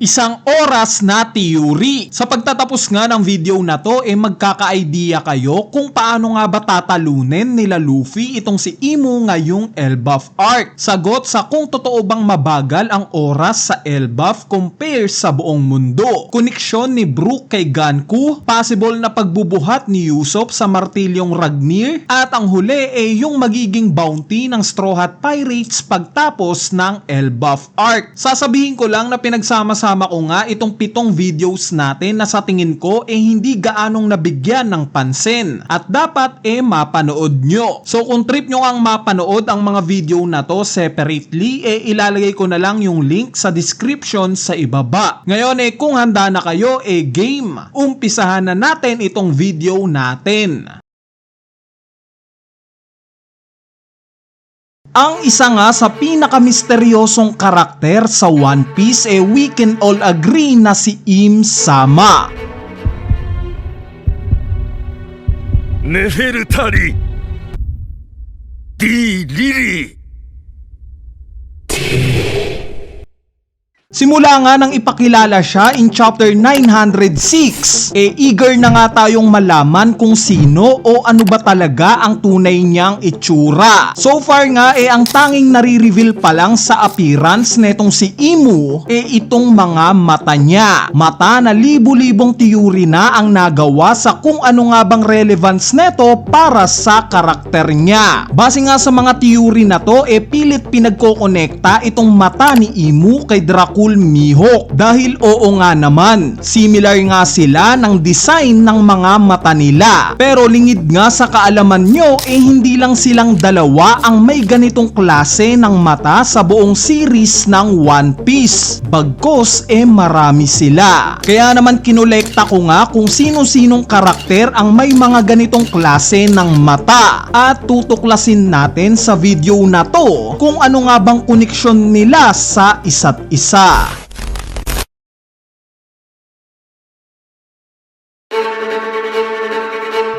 Isang oras na theory. Sa pagtatapos nga ng video na to, magkaka-idea kayo kung paano nga ba tatalunin nila Luffy itong si Imu ngayong Elbaf arc. Sagot sa kung totoo bang mabagal ang oras sa Elbaf compare sa buong mundo. Koneksyon ni Brook kay Ganku, possible na pagbubuhat ni Usopp sa martilyong Ragnir, at ang huli yung magiging bounty ng Straw Hat Pirates pagtapos ng Elbaf arc. Sasabihin ko lang na pinagsama-sama ko nga itong 7 videos natin na sa tingin ko hindi gaanong nabigyan ng pansin at dapat mapanood nyo. So kung trip nyo ang mapanood ang mga video na to separately, ilalagay ko na lang yung link sa description sa ibaba. Ngayon kung handa na kayo, game. Umpisahan na natin itong video natin. Ang isa nga sa pinakamisteryosong karakter sa One Piece we can all agree na si Im Sama. Nefertari di Lily. Simula nga nang ipakilala siya in chapter 906, eager na nga tayong malaman kung sino o ano ba talaga ang tunay niyang itsura. So far nga ang tanging nare-reveal pa lang sa appearance netong si Imu itong mga mata niya. Mata na libu-libong teorya na ang nagawa sa kung ano nga bang relevance neto para sa karakter niya. Base nga sa mga teorya na to pilit pinagkokonekta itong mata ni Imu kay Dracula Mihawk dahil oo nga naman, similar nga sila ng design ng mga mata nila. Pero lingid nga sa kaalaman nyo hindi lang silang dalawa ang may ganitong klase ng mata sa buong series ng One Piece. Bagkos marami sila. Kaya naman kinolekta ko nga kung sino-sinong karakter ang may mga ganitong klase ng mata at tutuklasin natin sa video na to kung ano nga bang koneksyon nila sa isa't isa.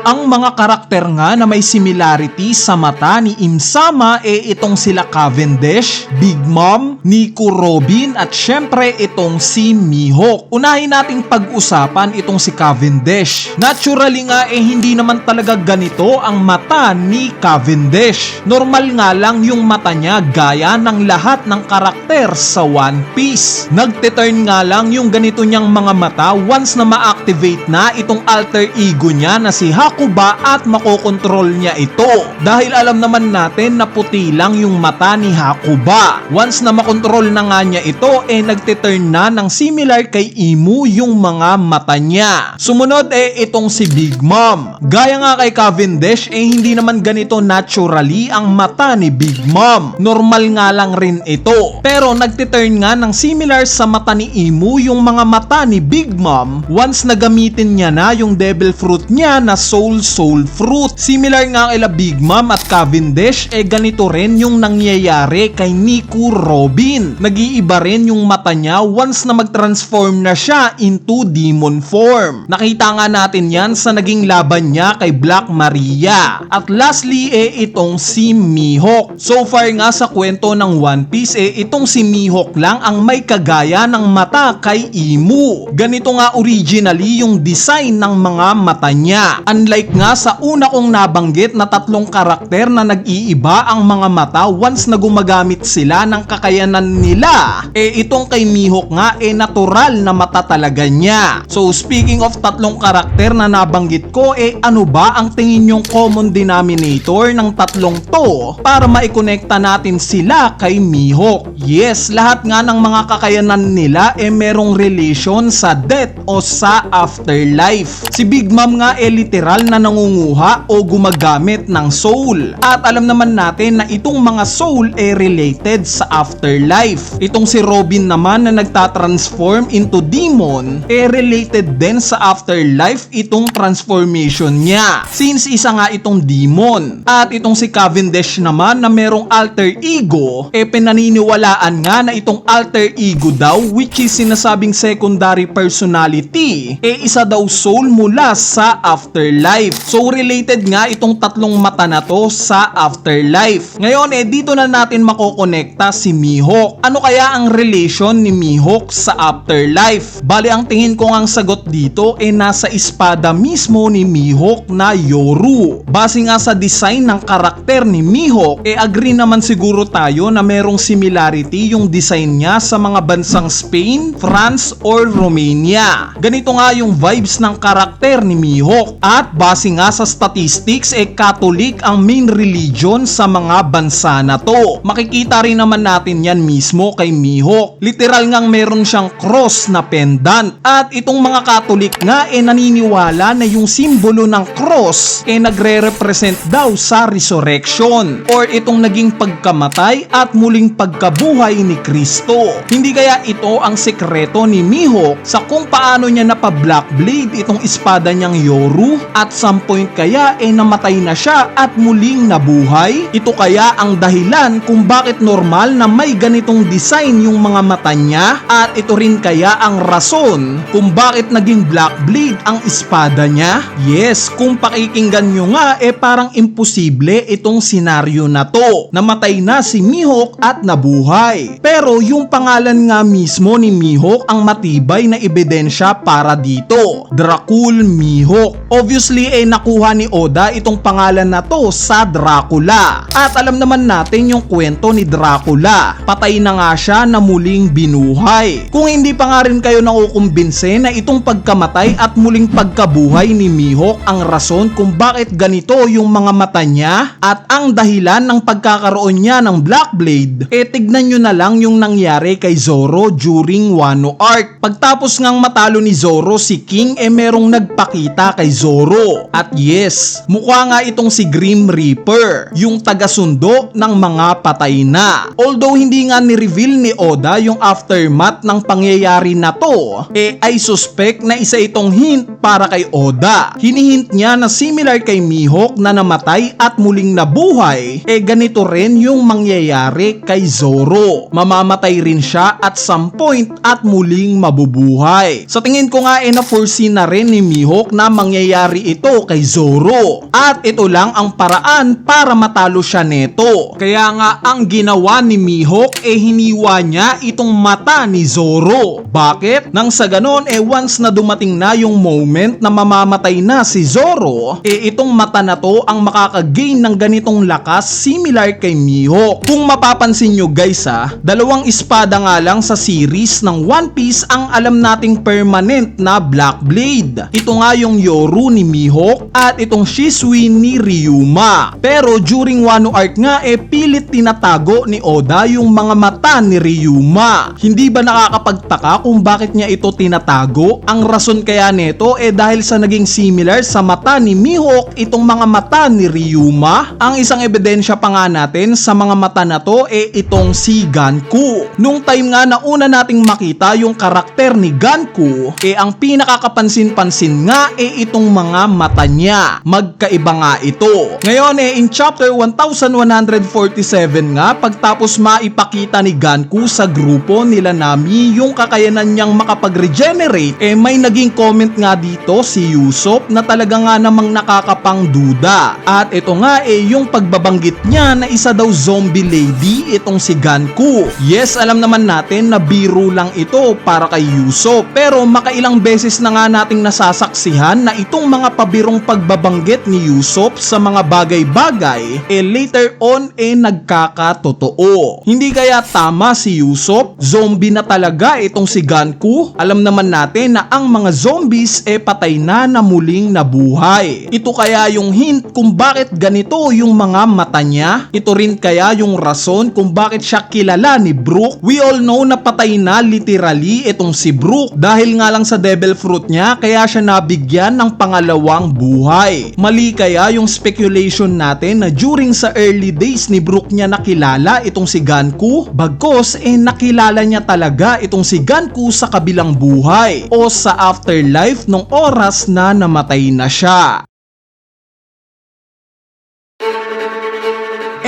Ang mga karakter nga na may similarity sa mata ni Im Sama itong sila Cavendish, Big Mom, Nico Robin at syempre itong si Mihawk. Unahin nating pag-usapan itong si Cavendish. Naturally nga hindi naman talaga ganito ang mata ni Cavendish. Normal nga lang yung mata niya gaya ng lahat ng karakter sa One Piece. Nagte-turn nga lang yung ganito niyang mga mata once na ma-activate na itong alter ego niya na si Hakuba at makokontrol niya ito. Dahil alam naman natin na puti lang yung mata ni Hakuba. Once na makontrol na nga niya ito nagte-turn na ng similar kay Imu yung mga mata niya. Sumunod itong si Big Mom. Gaya nga kay Cavendish hindi naman ganito naturally ang mata ni Big Mom. Normal nga lang rin ito. Pero nagte-turn nga ng similar sa mata ni Imu yung mga mata ni Big Mom once na gamitin niya na yung devil fruit niya na Soul Fruit. Similar nga kay Big Mom at Cavendish ganito rin yung nangyayari kay Nico Robin. Nag-iiba rin yung mata niya once na mag-transform na siya into demon form. Nakita nga natin yan sa naging laban niya kay Black Maria. At lastly itong si Mihawk. So far nga sa kwento ng One Piece itong si Mihawk lang ang may kagaya ng mata kay Imu. Ganito nga originally yung design ng mga mata niya. Unlike nga sa una kong nabanggit na 3 karakter na nag-iiba ang mga mata once na gumagamit sila ng kakayanan nila, itong kay Mihawk nga natural na mata talaga niya. So speaking of 3 karakter na nabanggit ko, ano ba ang tingin yung common denominator ng 3 to para maikonekta natin sila kay Mihawk? Yes, lahat nga ng mga kakayanan nila merong relation sa death o sa afterlife. Si Big Mom nga literal na nangunguha o gumagamit ng soul. At alam naman natin na itong mga soul related sa afterlife. Itong si Robin naman na nagtatransform into demon related din sa afterlife itong transformation niya. Since isa nga itong demon. At itong si Cavendish naman na merong alter ego, pinaniniwalaan nga na itong alter ego daw which is sinasabing secondary personality isa daw soul mula sa afterlife. afterlife. So related nga itong tatlong mata na to sa afterlife. Ngayon dito na natin makokonekta si Mihawk. Ano kaya ang relation ni Mihawk sa afterlife? Bali ang tingin ko ang sagot dito nasa espada mismo ni Mihawk na Yoru. Base nga sa design ng karakter ni Mihawk, agree naman siguro tayo na merong similarity yung design niya sa mga bansang Spain, France, or Romania. Ganito nga yung vibes ng karakter ni Mihawk. At base nga sa statistics, Catholic ang main religion sa mga bansa na to. Makikita rin naman natin yan mismo kay Mihawk. Literal ngang meron siyang cross na pendant. At itong mga Catholic nga naniniwala na yung simbolo ng cross nagre-represent daw sa resurrection or itong naging pagkamatay at muling pagkabuhay ni Kristo. Hindi kaya ito ang sekreto ni Mihawk sa kung paano niya napa-black blade itong espada niyang Yoru at some point kaya namatay na siya at muling nabuhay? Ito kaya ang dahilan kung bakit normal na may ganitong design yung mga mata niya at ito rin kaya ang rason kung bakit naging black blade ang espada niya? Yes, kung pakikinggan nyo nga parang imposible itong senaryo na to. Namatay na si Mihawk at nabuhay. Pero yung pangalan nga mismo ni Mihawk ang matibay na ebidensya para dito. Dracul Mihawk. Obviously nakuha ni Oda itong pangalan na to sa Dracula. At alam naman natin yung kwento ni Dracula. Patay na nga siya na muling binuhay. Kung hindi pa nga rin kayo nakukumbinse na itong pagkamatay at muling pagkabuhay ni Mihawk ang rason kung bakit ganito yung mga mata niya at ang dahilan ng pagkakaroon niya ng Black Blade, tignan nyo na lang yung nangyari kay Zoro during Wano Arc. Pagtapos ngang matalo ni Zoro si King merong nagpakita kay Zoro. At yes, mukha nga itong si Grim Reaper, yung taga-sundo ng mga patay na. Although hindi nga ni-reveal ni Oda yung aftermath ng pangyayari na to, ay suspect na isa itong hint para kay Oda. Hinihint niya na similar kay Mihawk na namatay at muling nabuhay, ganito rin yung mangyayari kay Zoro. Mamamatay rin siya at some point at muling mabubuhay. Sa tingin ko nga na-foresee na rin ni Mihawk na mangyayari ito kay Zoro. At ito lang ang paraan para matalo siya neto. Kaya nga ang ginawa ni Mihawk hiniwa niya itong mata ni Zoro. Bakit? Nang sa ganon once na dumating na yung moment na mamamatay na si Zoro, itong mata na to ang makakagain ng ganitong lakas similar kay Mihawk. Kung mapapansin nyo guys dalawang espada nga lang sa series ng One Piece ang alam nating permanent na Black Blade. Ito nga yung Yoru ni Mihawk at itong Shisui ni Ryuma. Pero during Wano Arc nga pilit tinatago ni Oda yung mga mata ni Ryuma. Hindi ba nakakapagtaka kung bakit niya ito tinatago? Ang rason kaya nito dahil sa naging similar sa mata ni Mihawk itong mga mata ni Ryuma. Ang isang ebidensya pa nga natin sa mga mata na to itong si Ganku. Nung time nga na una nating makita yung karakter ni Ganku, ang pinakakapansin-pansin nga itong mga mata niya. Magkaiba nga ito. Ngayon in chapter 1147 nga, pagtapos maipakita ni Ganku sa grupo nila Nami yung kakayanan niyang makapag-regenerate, may naging comment nga dito si Usopp na talaga nga namang nakakapangduda. At ito nga yung pagbabanggit niya na isa daw zombie lady itong si Ganku. Yes, alam naman natin na biro lang ito para kay Usopp, pero makailang beses na nga nating nasasaksihan na itong mga pabirong pagbabanggit ni Usopp sa mga bagay-bagay later on nagkakatotoo. Hindi kaya tama si Usopp? Zombie na talaga itong si Ganku? Alam naman natin na ang mga zombies patay na muling nabuhay. Ito kaya yung hint kung bakit ganito yung mga mata niya? Ito rin kaya yung rason kung bakit siya kilala ni Brook? We all know na patay na literally itong si Brook dahil nga lang sa devil fruit niya kaya siya nabigyan ng pangalawang buhay. Mali kaya yung speculation natin na during sa early days ni Brook niya nakilala itong si Ganku? Bagkos nakilala niya talaga itong si Ganku sa kabilang buhay o sa afterlife nung oras na namatay na siya.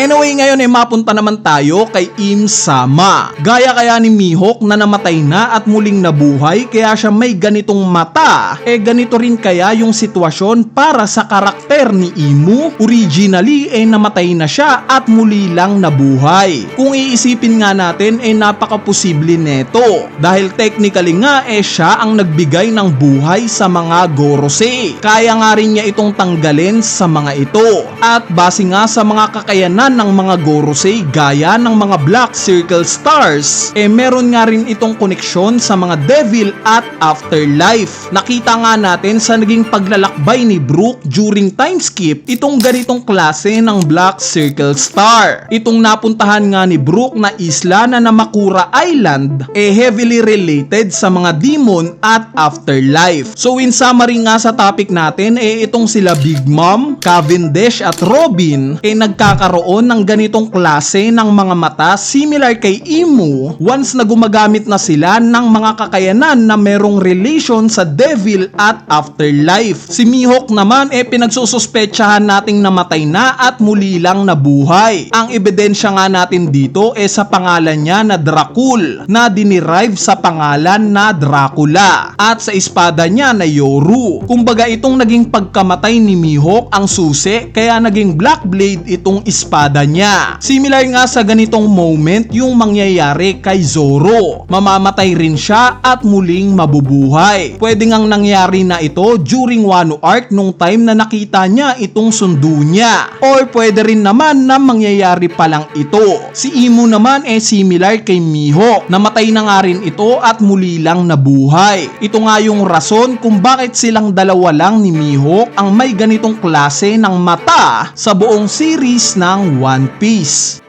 Anyway, ngayon ay mapunta naman tayo kay Im-sama. Gaya kaya ni Mihawk na namatay na at muling nabuhay kaya siya may ganitong mata, ganito rin kaya yung sitwasyon para sa karakter ni Imu? Originally namatay na siya at muli lang nabuhay. Kung iisipin nga natin napakaposible neto dahil technically nga siya ang nagbigay ng buhay sa mga Gorosei. Kaya nga rin niya itong tanggalin sa mga ito. At base nga sa mga kakayanan ng mga Gorosei gaya ng mga Black Circle Stars, meron nga rin itong koneksyon sa mga Devil at Afterlife. Nakita nga natin sa naging paglalakbay ni Brook during time skip itong ganitong klase ng Black Circle Star. Itong napuntahan nga ni Brook na isla na Namakura Island heavily related sa mga demon at afterlife. So in summary nga sa topic natin itong sila Big Mom, Cavendish at Robin nagkakaroon ng ganitong klase ng mga mata similar kay Imu once na gumagamit na sila ng mga kakayanan na merong relation sa devil at afterlife. Si Mihawk naman pinagsususpetsahan nating namatay na at muli lang nabuhay. Ang ebidensya nga natin dito sa pangalan niya na Dracul na dinerive sa pangalan na Dracula at sa espada niya na Yoru. Kumbaga itong naging pagkamatay ni Mihawk ang susi kaya naging Black Blade itong espada niya. Similar nga sa ganitong moment yung mangyayari kay Zoro. Mamamatay rin siya at muling mabubuhay. Pwede ngang nangyari na ito during Wano arc nung time na nakita niya itong sundo niya. Or pwede rin naman na mangyayari pa lang ito. Si Imu naman similar kay Mihawk. Namatay na nga rin ito at muli lang nabuhay. Ito nga yung rason kung bakit silang dalawa lang ni Mihawk ang may ganitong klase ng mata sa buong series ng One Piece.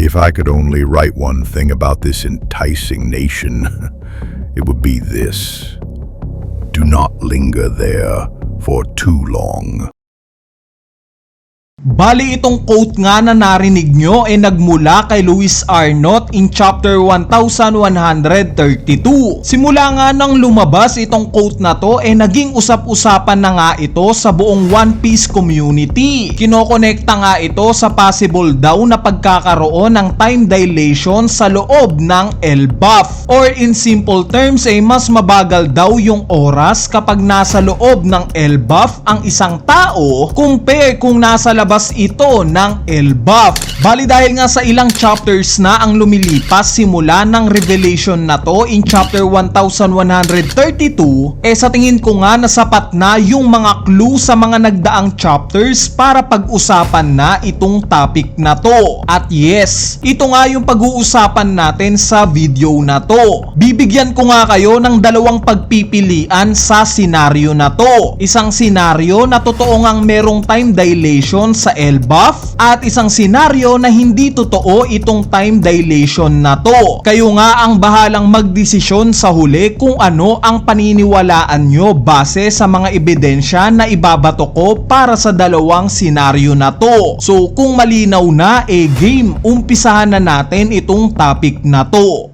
If I could only write one thing about this enticing nation, it would be this. Do not linger there for too long. Bali itong quote nga na narinig nyo nagmula kay Luis Arnott in chapter 1132. Simula nga nang lumabas itong quote na to naging usap-usapan na nga ito sa buong One Piece community. Kinokonekta nga ito sa possible daw na pagkakaroon ng time dilation sa loob ng Elbaf. Or in simple terms mas mabagal daw yung oras kapag nasa loob ng Elbaf ang isang tao compare kung nasa labas ito ng Elbaf. Bali dahil nga sa ilang chapters na ang lumilipas simula ng revelation na to in chapter 1132, sa tingin ko nga nasapat na yung mga clue sa mga nagdaang chapters para pag-usapan na itong topic na to. At yes, ito nga yung pag-uusapan natin sa video na to. Bibigyan ko nga kayo ng dalawang pagpipilian sa senaryo na to. Isang senaryo na totoo ngang merong time dilation sa Elbaf at isang senaryo na hindi totoo itong time dilation na to. Kayo nga ang bahalang magdesisyon sa huli kung ano ang paniniwalaan nyo base sa mga ebidensya na ibabato ko para sa dalawang senaryo na to. So kung malinaw na game, umpisahan na natin itong topic na to.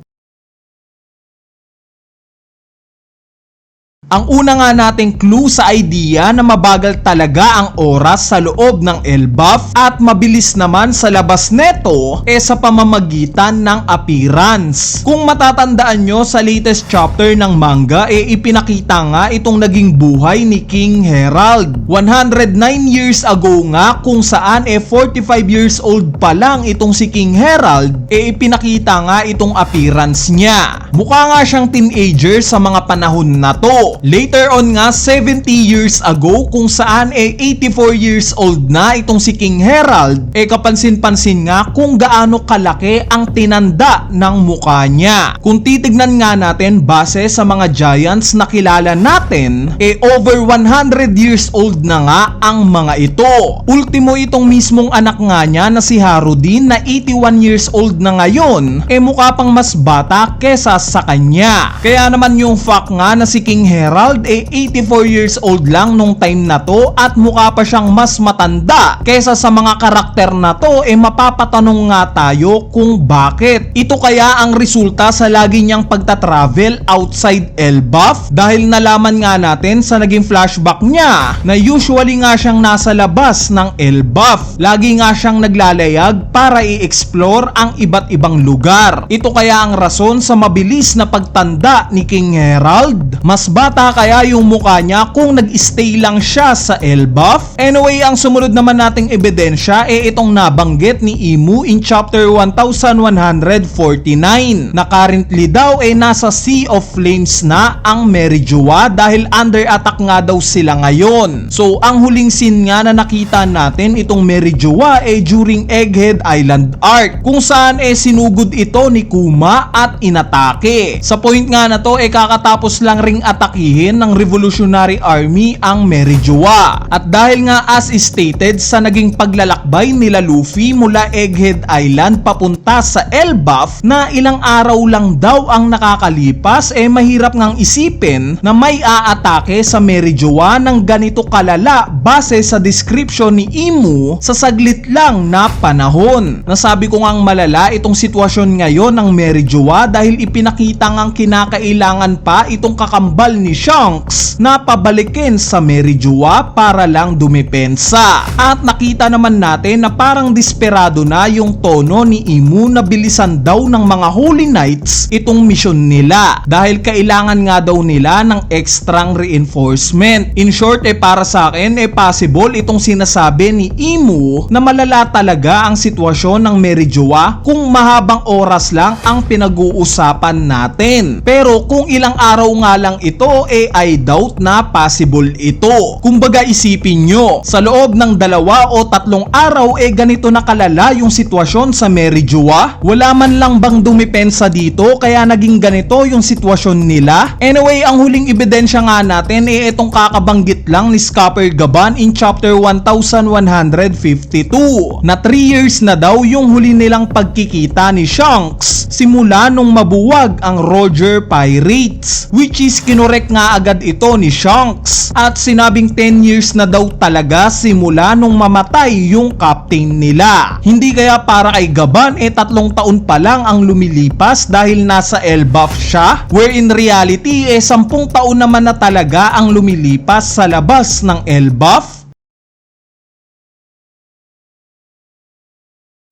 Ang una nga nating clue sa idea na mabagal talaga ang oras sa loob ng Elbaf at mabilis naman sa labas neto sa pamamagitan ng appearance. Kung matatandaan nyo sa latest chapter ng manga ipinakita nga itong naging buhay ni King Herald 109 years ago nga kung saan 45 years old pa lang itong si King Herald ipinakita nga itong appearance niya. Mukha nga siyang teenager sa mga panahon na to. Later on nga 70 years ago kung saan 84 years old na itong si King Herald kapansin-pansin nga kung gaano kalaki ang tinanda ng mukha niya. Kung titignan nga natin base sa mga giants na kilala natin over 100 years old na nga ang mga ito. Ultimo itong mismong anak nga niya na si Harudin na 81 years old na ngayon mukha pang mas bata kesa sa kanya. Kaya naman yung fact nga na si King Herald Herald 84 years old lang nung time na to at mukha pa siyang mas matanda kesa sa mga karakter na to, mapapatanong nga tayo kung bakit. Ito kaya ang resulta sa lagi niyang pagta-travel outside Elbaf? Dahil nalaman nga natin sa naging flashback niya na usually nga siyang nasa labas ng Elbaf. Lagi nga siyang naglalayag para i-explore ang iba't ibang lugar. Ito kaya ang rason sa mabilis na pagtanda ni King Herald? Mas bata kaya yung mukha niya kung nag-stay lang siya sa Elbaf? Anyway, ang sumunod naman nating ebidensya itong nabanggit ni Imu in chapter 1149 na currently daw nasa Sea of Flames na ang Merijoa dahil under attack nga daw sila ngayon. So ang huling scene nga na nakita natin itong Merijoa during Egghead Island arc kung saan sinugod ito ni Kuma at inatake. Sa point nga na to kakatapos lang ring atakihin ng Revolutionary Army ang Merijoa. At dahil nga as stated sa naging paglalakbay nila Luffy mula Egghead Island papunta sa Elbaf na ilang araw lang daw ang nakakalipas, mahirap ngang isipin na may aatake sa Merijoa ng ganito kalala base sa description ni Imu sa saglit lang na panahon. Nasabi ko ngang malala itong sitwasyon ngayon ng Merijoa dahil ipinakita ngang kinakailangan pa itong kakambal ni Shanks na pabalikin sa Merijoa para lang dumepensa. At nakita naman natin na parang desperado na yung tono ni Imu na bilisan daw ng mga Holy Knights itong misyon nila dahil kailangan nga daw nila ng extrang reinforcement. In short, para sa akin, possible itong sinasabi ni Imu na malala talaga ang sitwasyon ng Merijoa kung mahabang oras lang ang pinag-uusapan natin. Pero kung ilang araw nga lang ito, I doubt na possible ito. Kumbaga isipin nyo, sa loob ng 2 o 3 araw ganito na kalala yung sitwasyon sa Merijoa? Wala man lang bang dumipensa dito kaya naging ganito yung sitwasyon nila? Anyway, ang huling ebidensya nga natin itong kakabanggit lang ni Scupper Gaban in chapter 1152 na 3 years na daw yung huli nilang pagkikita ni Shanks simula nung mabuwag ang Roger Pirates, which is kinorek nga agad ito ni Shanks at sinabing 10 years na daw talaga simula nung mamatay yung captain nila. Hindi kaya para kay Gaban 3 taon pa lang ang lumilipas dahil nasa Elbaf siya, where in reality 10 taon naman na talaga ang lumilipas sa labas ng Elbaf?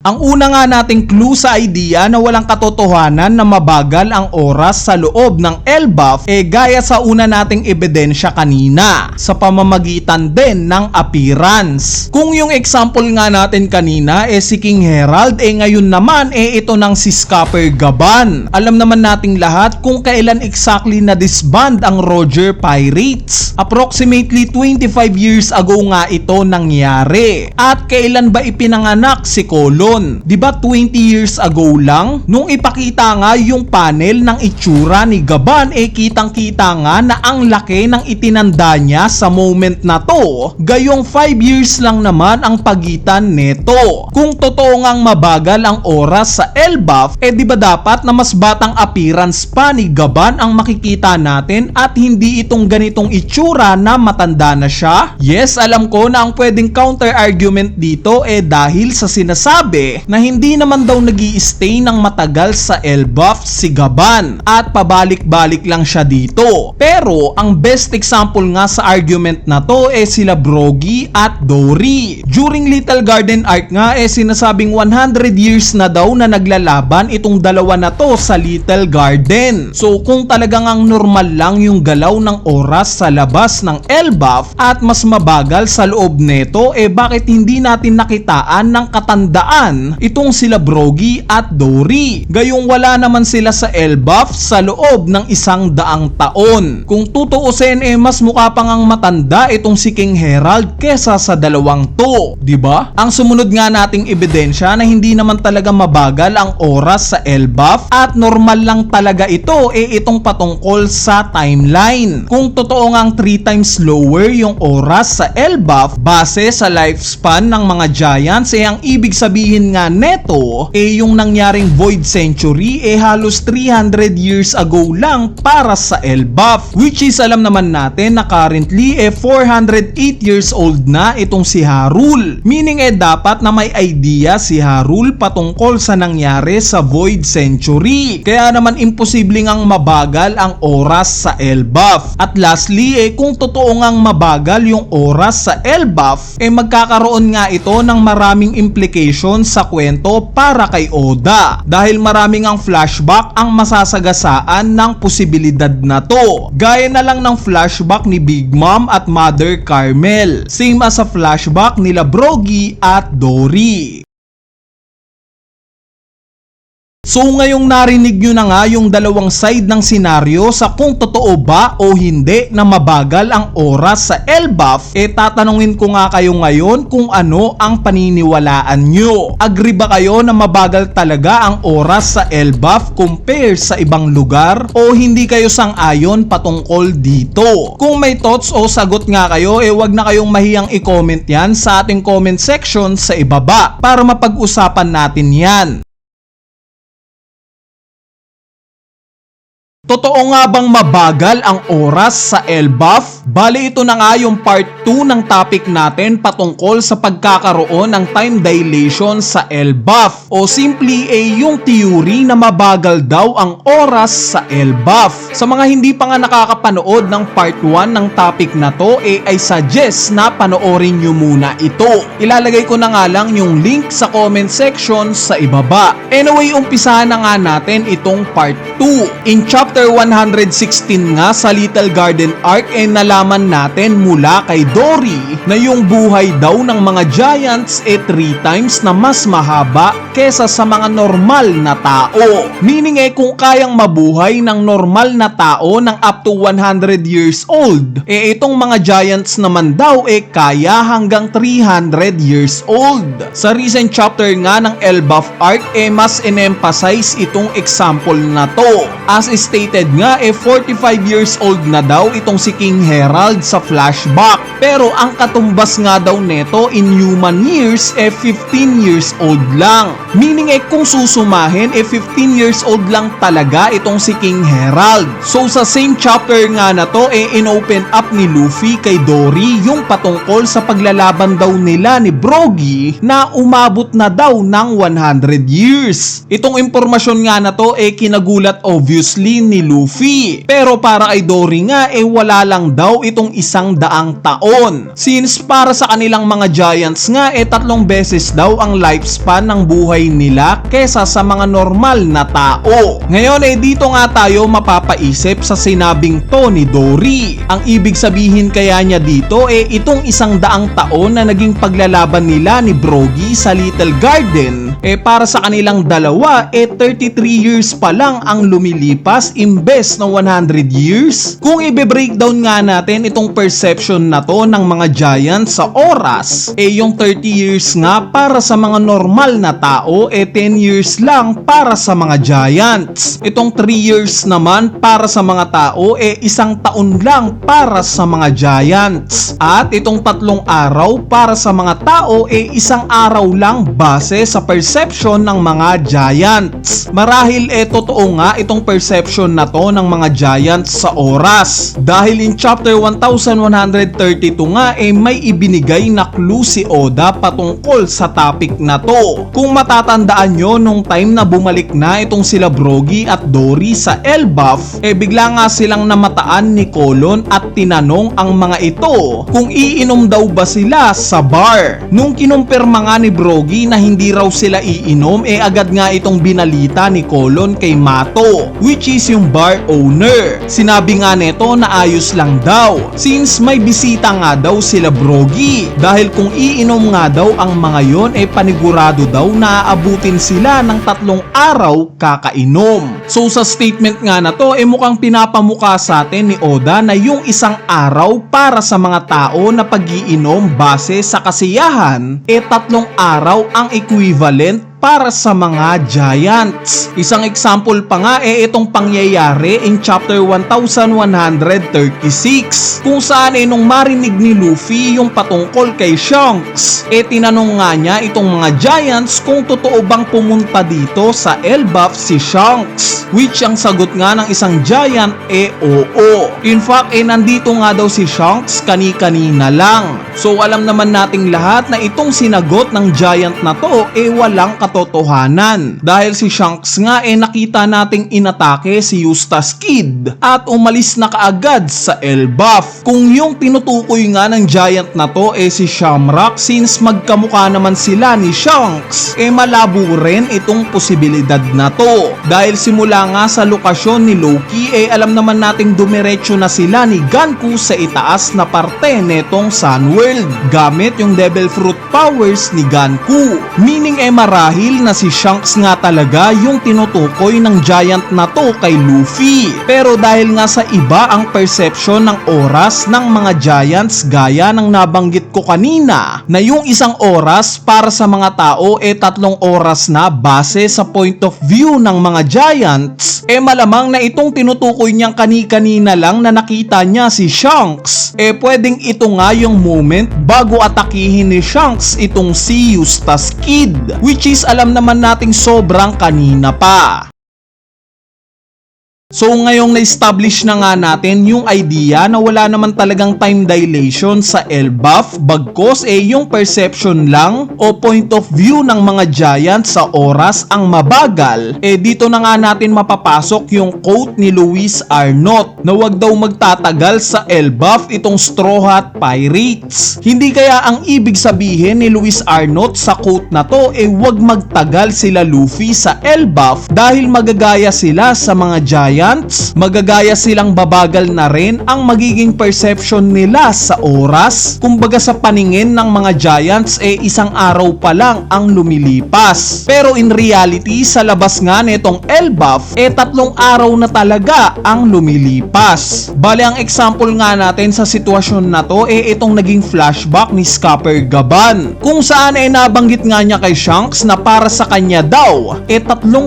Ang una nga nating clue sa idea na walang katotohanan na mabagal ang oras sa loob ng Elbaf gaya sa una nating ebidensya kanina sa pamamagitan din ng appearance. Kung yung example nga natin kanina si King Herald ngayon naman ito ng si Scupper Gaban. Alam naman nating lahat kung kailan exactly na disband ang Roger Pirates. Approximately 25 years ago nga ito nangyari. At kailan ba ipinanganak si Colon? Diba 20 years ago lang? Nung ipakita nga yung panel ng itsura ni Gaban kitang kita nga na ang laki ng itinanda niya sa moment na to. Gayong 5 years lang naman ang pagitan neto. Kung totoo ngang mabagal ang oras sa Elbaf diba dapat na mas batang appearance pa ni Gaban ang makikita natin at hindi itong ganitong itsura na matanda na siya? Yes, alam ko na ang pwedeng counter argument dito dahil sa sinasabi na hindi naman daw nag-i-stay ng matagal sa Elbaf si Gaban at pabalik-balik lang siya dito. Pero ang best example nga sa argument na to sila Brogy at Dory. During Little Garden arc nga sinasabing 100 years na daw na naglalaban itong dalawa na to sa Little Garden. So kung talagang ang normal lang yung galaw ng oras sa labas ng Elbaf at mas mabagal sa loob neto bakit hindi natin nakitaan ng katandaan itong sila Brogy at Dory? Gayong wala naman sila sa Elbaf sa loob ng 100 taon. Kung tutuusin mas mukha pang ang matanda itong si King Herald kesa sa dalawang to, diba? Ang sumunod nga nating ebidensya na hindi naman talaga mabagal ang oras sa Elbaf at normal lang talaga ito itong patungkol sa timeline. Kung totoo ngang 3 times slower yung oras sa Elbaf base sa lifespan ng mga giants ang ibig sabihin sabihin nga neto, yung nangyaring Void Century halos 300 years ago lang para sa Elbaf. Which is alam naman natin na currently 408 years old na itong si Harul. Meaning dapat na may idea si Harul patungkol sa nangyari sa Void Century. Kaya naman imposible ngang mabagal ang oras sa Elbaf. At lastly kung totoo ngang mabagal yung oras sa Elbaf, magkakaroon nga ito ng maraming implications sa kwento para kay Oda. Dahil maraming ang flashback ang masasagasaan ng posibilidad na to. Gaya na lang ng flashback ni Big Mom at Mother Carmel. Same as sa flashback nila Brogy at Dory. So ngayong narinig nyo na nga yung dalawang side ng senaryo sa kung totoo ba o hindi na mabagal ang oras sa Elbaf, tatanungin ko nga kayo ngayon kung ano ang paniniwalaan nyo. Agree ba kayo na mabagal talaga ang oras sa Elbaf compare sa ibang lugar o hindi kayo sang-ayon patungkol dito? Kung may thoughts o sagot nga kayo, wag na kayong mahiyang i-comment yan sa ating comment section sa ibaba para mapag-usapan natin yan. Totoo nga bang mabagal ang oras sa Elbaf? Bali ito na nga yung part 2 ng topic natin patungkol sa pagkakaroon ng time dilation sa Elbaf o simply yung theory na mabagal daw ang oras sa Elbaf. Sa mga hindi pa nga nakakapanood ng part 1 ng topic na to, I suggest na panoorin nyo muna ito. Ilalagay ko na nga lang yung link sa comment section sa ibaba. Anyway, umpisahan na nga natin itong part 2. In chapter 116 nga sa Little Garden Arc nalaman natin mula kay Dory na yung buhay daw ng mga giants 3 times na mas mahaba kesa sa mga normal na tao. Meaning kung kayang mabuhay ng normal na tao ng up to 100 years old, itong mga giants naman daw kaya hanggang 300 years old. Sa recent chapter nga ng Elbaf Arc mas in-emphasize itong example na to. As stated nga 45 years old na daw itong si King Herald sa flashback. Pero ang katumbas nga daw neto in human years 15 years old lang. Meaning kung susumahin 15 years old lang talaga itong si King Herald. So sa same chapter nga na to in-open up ni Luffy kay Dory yung patungkol sa paglalaban daw nila ni Brogy na umabot na daw ng 100 years. Itong impormasyon nga na to kinagulat obviously ni Luffy. Pero para kay Dory nga wala lang daw itong 100 taon. Since para sa kanilang mga giants nga 3 beses daw ang lifespan ng buhay nila kesa sa mga normal na tao. Ngayon dito nga tayo mapapaisip sa sinabing to ni Dory. Ang ibig sabihin kaya niya dito itong 100 taon na naging paglalaban nila ni Brogy sa Little Garden para sa kanilang dalawa 33 years pa lang ang lumilipas imbes na 100 years. Kung i-breakdown nga natin itong perception na to ng mga giants sa oras, yung 30 years nga para sa mga normal na tao 10 years lang para sa mga giants. Itong 3 years naman para sa mga tao 1 taon lang para sa mga giants. At itong 3 araw para sa mga tao 1 araw lang base sa perception ng mga giants. Marahil totoo nga itong perception na to ng mga giants sa oras. Dahil in chapter 1132 nga may ibinigay na clue si Oda patungkol sa topic na to. Kung matatandaan nyo nung time na bumalik na itong sila Brogy at Dory sa Elbaf, bigla nga silang namataan ni Colon at tinanong ang mga ito kung iinom daw ba sila sa bar. Nung kinumpirma nga ni Brogy na hindi raw sila iinom, agad nga itong binalita ni Colon kay Mato, which is yung bar owner. Sinabi nga neto na ayos lang daw since may bisita nga daw sila Brogy. Dahil kung iinom nga daw ang mga yon panigurado daw na aabutin sila ng 3 araw kakainom. So sa statement nga na to mukhang pinapamukha sa atin ni Oda na yung 1 araw para sa mga tao na pag-iinom base sa kasiyahan 3 araw ang equivalent para sa mga Giants. Isang example pa nga itong pangyayari in chapter 1136 kung saan nung marinig ni Luffy yung patungkol kay Shanks, tinanong nga niya itong mga Giants kung totoo bang pumunta dito sa Elbaf si Shanks, which ang sagot nga ng isang Giant oo. In fact nandito nga daw si Shanks kani-kanina lang. So alam naman nating lahat na itong sinagot ng Giant na to walang katotohanan dahil si Shanks nga nakita nating inatake si Eustace Kid at umalis na kaagad sa Elbaf. Kung yung tinutukoy nga ng Giant na to si Shamrock, since magkamukha naman sila ni Shanks, malabo rin itong posibilidad na to dahil simula nga sa lokasyon ni Loki alam naman nating dumiretso na sila ni Ganku sa itaas na parte netong Sunworld gamit yung Devil Fruit powers ni Ganku, meaning marahil na si Shanks nga talaga yung tinutukoy ng Giant na to kay Luffy. Pero dahil nga sa iba ang perception ng oras ng mga Giants gaya ng nabanggit ko kanina na yung isang oras para sa mga tao 3 oras na base sa point of view ng mga Giants, malamang na itong tinutukoy niyang kani-kanina lang na nakita niya si Shanks, pwedeng ito nga yung moment bago atakihin ni Shanks itong si Eustace Kid, which is alam naman nating sobrang kanina pa. So ngayong na-establish na nga natin yung idea na wala naman talagang time dilation sa Elbaf bagkos yung perception lang o point of view ng mga Giants sa oras ang mabagal, dito na nga natin mapapasok yung quote ni Louis Arnott na wag daw magtatagal sa Elbaf itong Straw Hat Pirates. Hindi kaya ang ibig sabihin ni Louis Arnott sa quote na to wag magtagal sila Luffy sa Elbaf dahil magagaya sila sa mga Giants, magagaya silang babagal na rin ang magiging perception nila sa oras. Kumbaga sa paningin ng mga Giants isang araw pa lang ang lumilipas. Pero in reality sa labas nga nitong Elbaf 3 araw na talaga ang lumilipas. Bale ang example nga natin sa sitwasyon na to itong naging flashback ni Scupper Gaban kung saan nabanggit nga niya kay Shanks na para sa kanya daw 3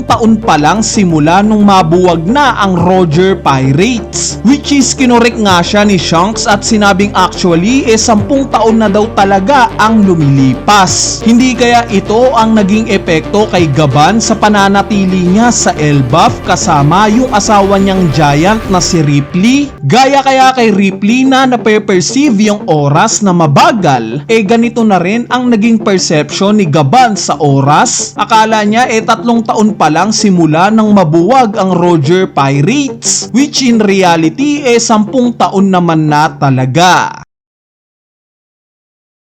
taon pa lang simula nung mabuwag na ang Roger Pirates, which is kinorek nga siya ni Shanks at sinabing actually 10 taon na daw talaga ang lumilipas. Hindi kaya ito ang naging epekto kay Gaban sa pananatili niya sa Elbaf kasama yung asawa niyang Giant na si Ripley? Gaya kaya kay Ripley na nape-perceive yung oras na mabagal, ganito na rin ang naging perception ni Gaban sa oras. Akala niya 3 taon pa lang simula nang mabuwag ang Roger Pirates, which in reality 10 taon naman na talaga.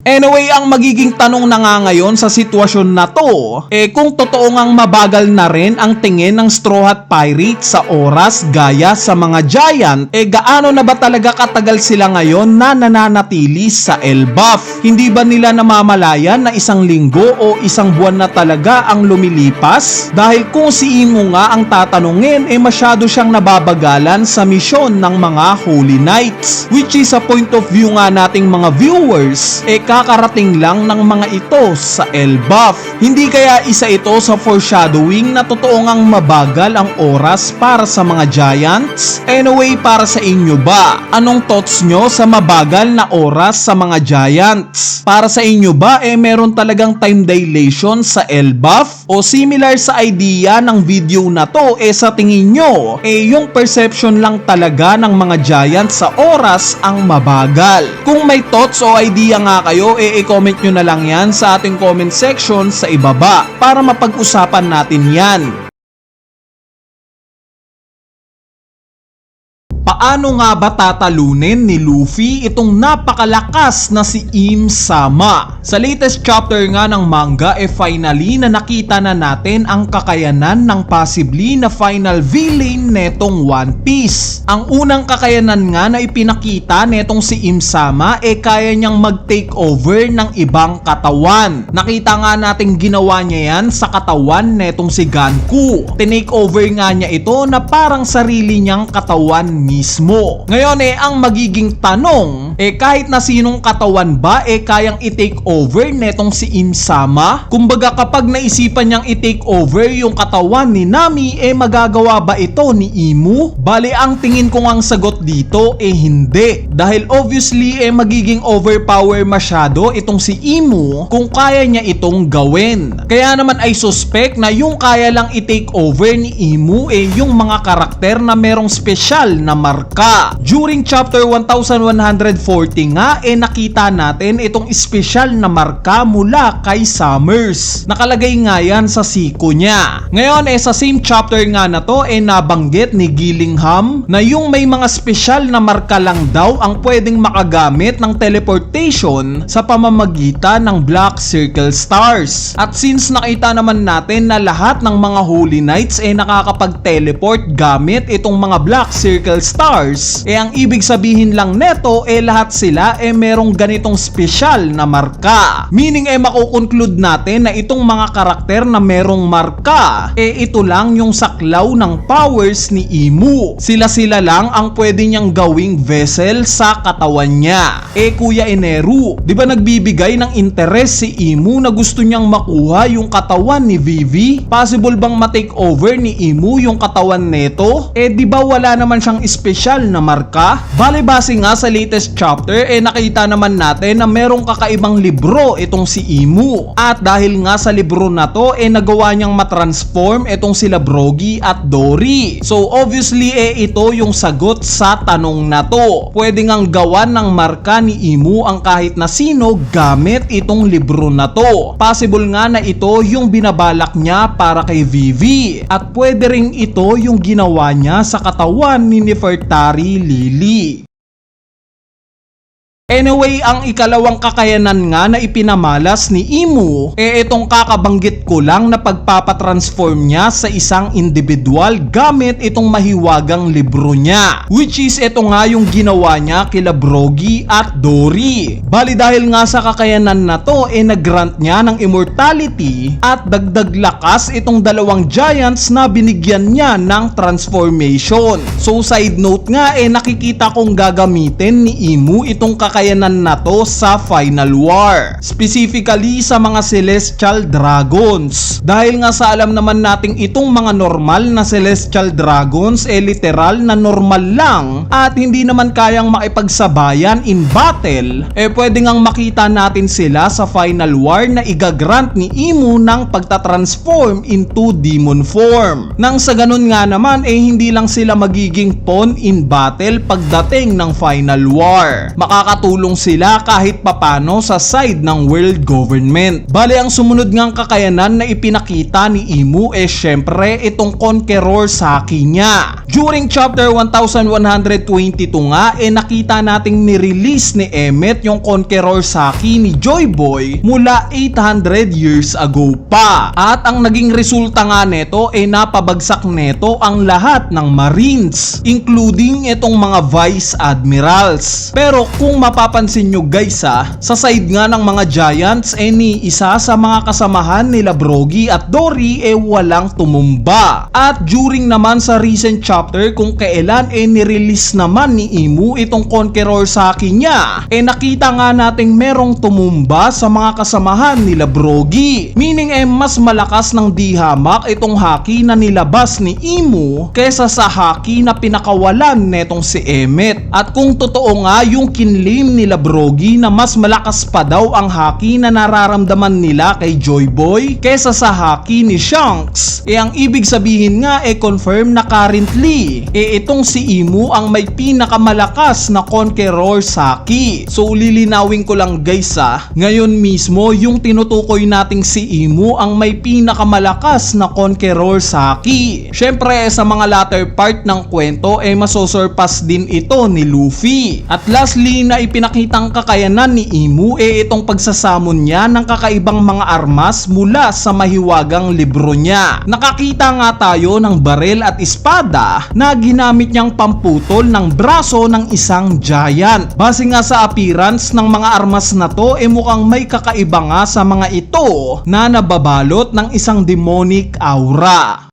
Anyway, ang magiging tanong na nga ngayon sa sitwasyon na to, kung totoo ngang mabagal na rin ang tingin ng Straw Hat Pirates sa oras gaya sa mga Giant, gaano na ba talaga katagal sila ngayon na nananatili sa Elbaf? Hindi ba nila namamalayan na 1 linggo o 1 buwan na talaga ang lumilipas? Dahil kung si Imo nga ang tatanungin, masyado siyang nababagalan sa misyon ng mga Holy Knights, which is sa point of view nga nating mga viewers, kakarating lang ng mga ito sa Elbaf. Hindi kaya isa ito sa foreshadowing na totoo ngang mabagal ang oras para sa mga Giants? Anyway, para sa inyo ba? Anong thoughts nyo sa mabagal na oras sa mga Giants? Para sa inyo ba meron talagang time dilation sa Elbaf? O similar sa idea ng video na to sa tingin nyo yung perception lang talaga ng mga Giants sa oras ang mabagal? Kung may thoughts o idea nga kayo, i-comment nyo na lang yan sa ating comment section sa ibaba para mapag-usapan natin yan. Paano nga ba tatalunin ni Luffy itong napakalakas na si Im Sama? Sa latest chapter nga ng manga finally na nakita na natin ang kakayanan ng possibly na final villain netong One Piece. Ang unang kakayanan nga na ipinakita netong si Im Sama kaya niyang mag-take over ng ibang katawan. Nakita nga nating ginawa niya yan sa katawan netong si Ganku. Tinake over nga niya ito na parang sarili niyang katawan mismo. Ngayon ang magiging tanong, kahit na sinong katawan ba kayang i-take over netong si Im-sama? Kumbaga kapag naisipan niyang i-take over yung katawan ni Nami magagawa ba ito ni Imu? Bale ang tingin ko ang sagot dito hindi. Dahil obviously magiging overpower masyado itong si Imu kung kaya niya itong gawin. Kaya naman ay suspect na yung kaya lang i-take over ni Imu yung mga karakter na merong special na marka. During chapter 1140 nga nakita natin itong special na marka mula kay Summers. Nakalagay nga yan sa siko niya. Ngayon sa same chapter nga na to nabanggit ni Gillingham na yung may mga special na marka lang daw ang pwedeng makagamit ng teleportation sa pamamagitan ng Black Circle Stars. At since nakita naman natin na lahat ng mga Holy Knights nakakapag-teleport gamit itong mga Black Circle Stars, ang ibig sabihin lang neto lahat sila merong ganitong special na marka. Meaning makukonclude natin na itong mga karakter na merong marka ito lang yung saklaw ng powers ni Imu. Sila lang ang pwede niyang gawing vessel sa katawan niya. Kuya Eneru, di ba nagbibigay ng interes si Imu na gusto niyang makuha yung katawan ni Vivi? Possible bang ma-take over ni Imu yung katawan neto? Di ba wala naman siyang special na marka? Bale base nga sa latest chapter nakita naman natin na merong kakaibang libro itong si Imu. At dahil nga sa libro na to nagawa niyang matransform itong sila Brogy at Dory. So obviously ito yung sagot sa tanong na to. Pwede ngang gawan ng marka ni Imu ang kahit na sino gamit itong libro na to. Possible nga na ito yung binabalak niya para kay Vivi. At pwede ring ito yung ginawa niya sa katawan ni Nefertari Lily. Anyway, ang ikalawang kakayanan nga na ipinamalas ni Imu itong kakabanggit ko lang na pagpapatransform niya sa isang individual gamit itong mahiwagang libro niya, which is ito nga yung ginawa niya kila Brogy at Dory. Bali dahil nga sa kakayanan na to nag-grant niya ng immortality at dagdag lakas itong dalawang giants na binigyan niya ng transformation. So side note nga nakikita kong gagamitin ni Imu itong kakayanan na to sa Final War, specifically sa mga Celestial Dragons. Dahil nga sa alam naman nating itong mga normal na Celestial Dragons literal na normal lang at hindi naman kayang makipagsabayan in battle, pwede ngang makita natin sila sa Final War na igagrant ni Imu ng pagtatransform into demon form. Nang sa ganun nga naman hindi lang sila magiging pawn in battle pagdating ng Final War. Makakatulong sila kahit papano sa side ng world government. Bale ang sumunod ngang kakayanan na ipinakita ni Imu syempre itong Conqueror Saki niya. During chapter 1122 nga nakita nating ni-release ni Emmet yung Conqueror Saki ni Joy Boy mula 800 years ago pa. At ang naging resulta nga neto napabagsak neto ang lahat ng Marines, including itong mga Vice Admirals. Pero kung mapapansin nyo guys sa side nga ng mga Giants ni isa sa mga kasamahan nila Brogy at Dory walang tumumba. At during naman sa recent chapter kung kailan ni-release naman ni Imu itong Conqueror Saki niya nakita nga nating merong tumumba sa mga kasamahan nila Brogy. Meaning mas malakas ng dihamak itong haki na nilabas ni Imu kesa sa haki na pinakawalan netong si Emmet. At kung totoo nga yung kinlim nila Brogy na mas malakas pa daw ang haki na nararamdaman nila kay Joy Boy kesa sa haki ni Shanks, ang ibig sabihin nga confirm na currently itong si Imu ang may pinakamalakas na Conqueror Saki. So lilinawin ko lang guys ngayon mismo yung tinutukoy nating si Imu ang may pinakamalakas na Conqueror Saki. Syempre sa mga latter part ng kwento masosurpass din ito ni Luffy. At lastly na ipinakitang kakayanan ni Imu itong pagsasamon niya ng kakaibang mga armas mula sa mahiwagang libro niya. Nakakita nga tayo ng barel at espada na ginamit niyang pamputol ng braso ng isang giant. Base nga sa appearance ng mga armas na to mukhang may kakaiba nga sa mga ito na nababalot ng isang demonic aura.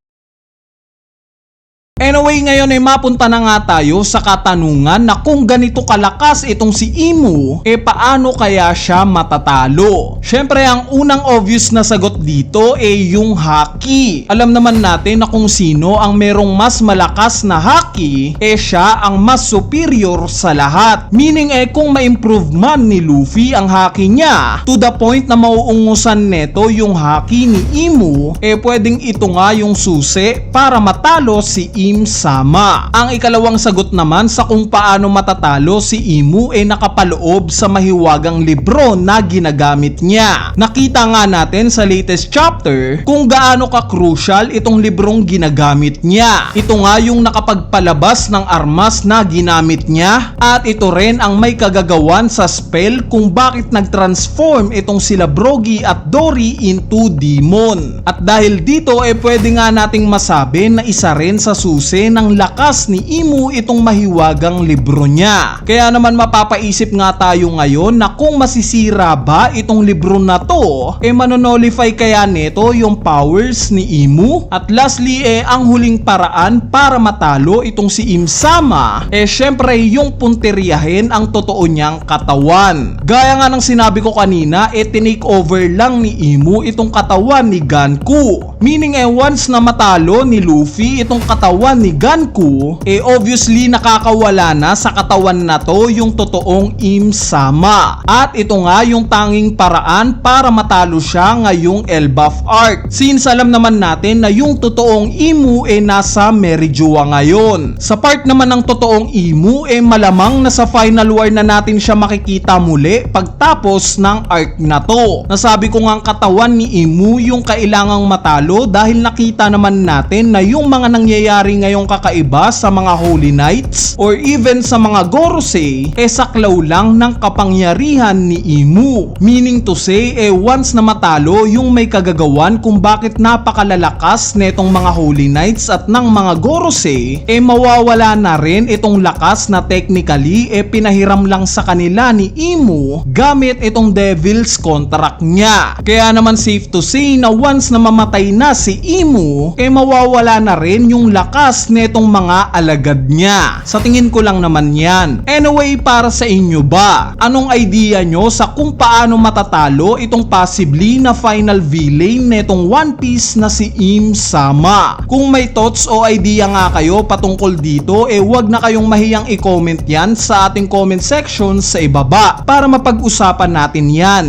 Anyway, ngayon ay mapunta na nga tayo sa katanungan na kung ganito kalakas itong si Imu, paano kaya siya matatalo? Syempre, ang unang obvious na sagot dito ay yung haki. Alam naman natin na kung sino ang merong mas malakas na haki, siya ang mas superior sa lahat. Meaning kung ma-improve man ni Luffy ang haki niya to the point na mauungusan neto yung haki ni Imu, pwedeng ito nga yung susi para matalo si Im-sama. Ang ikalawang sagot naman sa kung paano matatalo si Imu nakapaloob sa mahiwagang libro na ginagamit niya. Nakita nga natin sa latest chapter kung gaano ka-crucial itong librong ginagamit niya. Ito nga yung nakapagpalabas ng armas na ginamit niya at ito rin ang may kagagawan sa spell kung bakit nag-transform itong sila Brogy at Dory into demon. At dahil dito pwede nga nating masabi na isa rin sa susi ng lakas ni Imu itong mahiwagang libro niya. Kaya naman mapapaisip nga tayo ngayon na kung masisira ba itong libro na to, manonolify kaya nito yung powers ni Imu? At lastly, ang huling paraan para matalo itong si Im-sama, syempre yung punteriyahin ang totoo niyang katawan. Gaya nga ng sinabi ko kanina, tinake over lang ni Imu itong katawan ni Ganku. Meaning once na matalo ni Luffy itong katawan ni Ganku, obviously nakakawala na sa katawan na to yung totoong Im-sama. At ito nga yung tanging paraan para matalo siya ngayong Elbaf arc. Since alam naman natin na yung totoong Imu nasa Merijua ngayon. Sa part naman ng totoong Imu malamang na sa final war na natin siya makikita muli pagtapos ng arc na to. Nasabi ko nga ang katawan ni Imu yung kailangang matalo dahil nakita naman natin na yung mga nangyayari ngayong kakaiba sa mga Holy Knights or even sa mga Gorosei saklaw lang ng kapangyarihan ni Imu. Meaning to say once na matalo yung may kagagawan kung bakit napakalalakas netong mga Holy Knights at ng mga Gorosei, mawawala na rin itong lakas na technically pinahiram lang sa kanila ni Imu gamit itong Devil's contract niya. Kaya naman safe to say na once na mamatay na si Imu, mawawala na rin yung lakas netong mga alagad niya. Sa tingin ko lang naman yan. Anyway, para sa inyo ba? Anong idea nyo sa kung paano matatalo itong possibly na final villain netong One Piece na si Im-sama? Kung may thoughts o idea nga kayo patungkol dito, wag na kayong mahiyang i-comment yan sa ating comment section sa ibaba para mapag-usapan natin yan.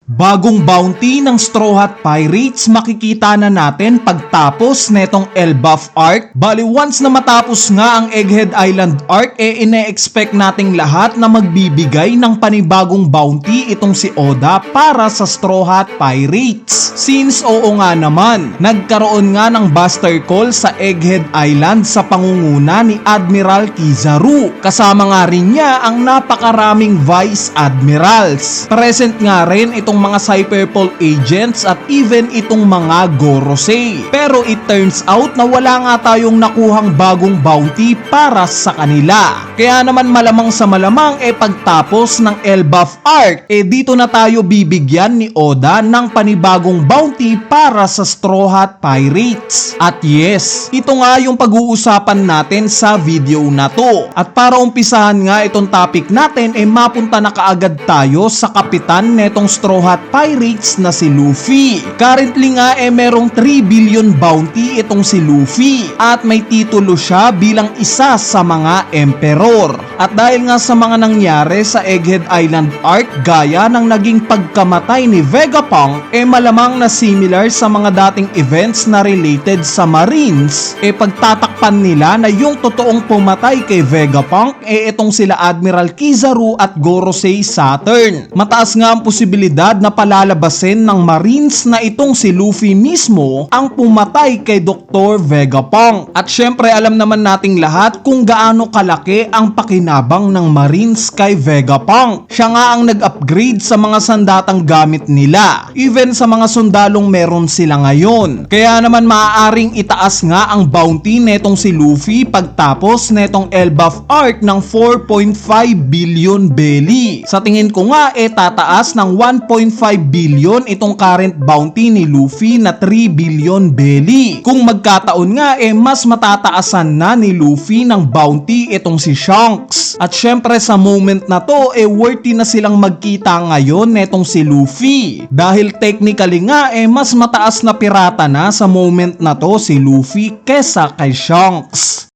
Bagong bounty ng Straw Hat Pirates makikita na natin pagtapos netong Elbaf arc. Bali once na matapos nga ang Egghead Island arc, ine-expect nating lahat na magbibigay ng panibagong bounty itong si Oda para sa Straw Hat Pirates. Since oo nga naman, nagkaroon nga ng buster call sa Egghead Island sa pangunguna ni Admiral Kizaru. Kasama nga rin niya ang napakaraming Vice Admirals. Present nga rin itong mga Cyberpol agents at even itong mga Gorosei. Pero it turns out na wala nga tayong nakuhang bagong bounty para sa kanila. Kaya naman malamang sa malamang pagtapos ng Elbaf arc, dito na tayo bibigyan ni Oda ng panibagong bounty para sa Straw Hat Pirates. At yes, ito nga yung pag-uusapan natin sa video na to. At para umpisahan nga itong topic natin, mapunta na kaagad tayo sa kapitan netong Straw Hat Pirates na si Luffy. Currently nga merong 3 billion bounty itong si Luffy at may titulo siya bilang isa sa mga emperor. At dahil nga sa mga nangyari sa Egghead Island arc gaya ng naging pagkamatay ni Vegapunk, malamang na similar sa mga dating events na related sa Marines, pagtatakpan nila na yung totoong pumatay kay Vegapunk itong sila Admiral Kizaru at Gorosei Saturn. Mataas nga ang posibilidad na palalabasin ng Marines na itong si Luffy mismo ang pumatay kay Dr. Vegapunk. At syempre alam naman nating lahat kung gaano kalaki ang pakinabang ng Marines kay Vegapunk. Siya nga ang nag-upgrade sa mga sandatang gamit nila, even sa mga sundalong meron sila ngayon. Kaya naman maaaring itaas nga ang bounty netong si Luffy pagtapos netong Elbaf arc ng 4.5 billion belly. Sa tingin ko nga tataas ng 1.5 billion itong current bounty ni Luffy na 3 billion belly. Kung magkataon nga mas matataasan na ni Luffy ng bounty itong si Shanks. At syempre sa moment na to worthy na silang magkita ngayon netong si Luffy. Dahil technically nga mas mataas na pirata na sa moment na to si Luffy kesa kay Shanks.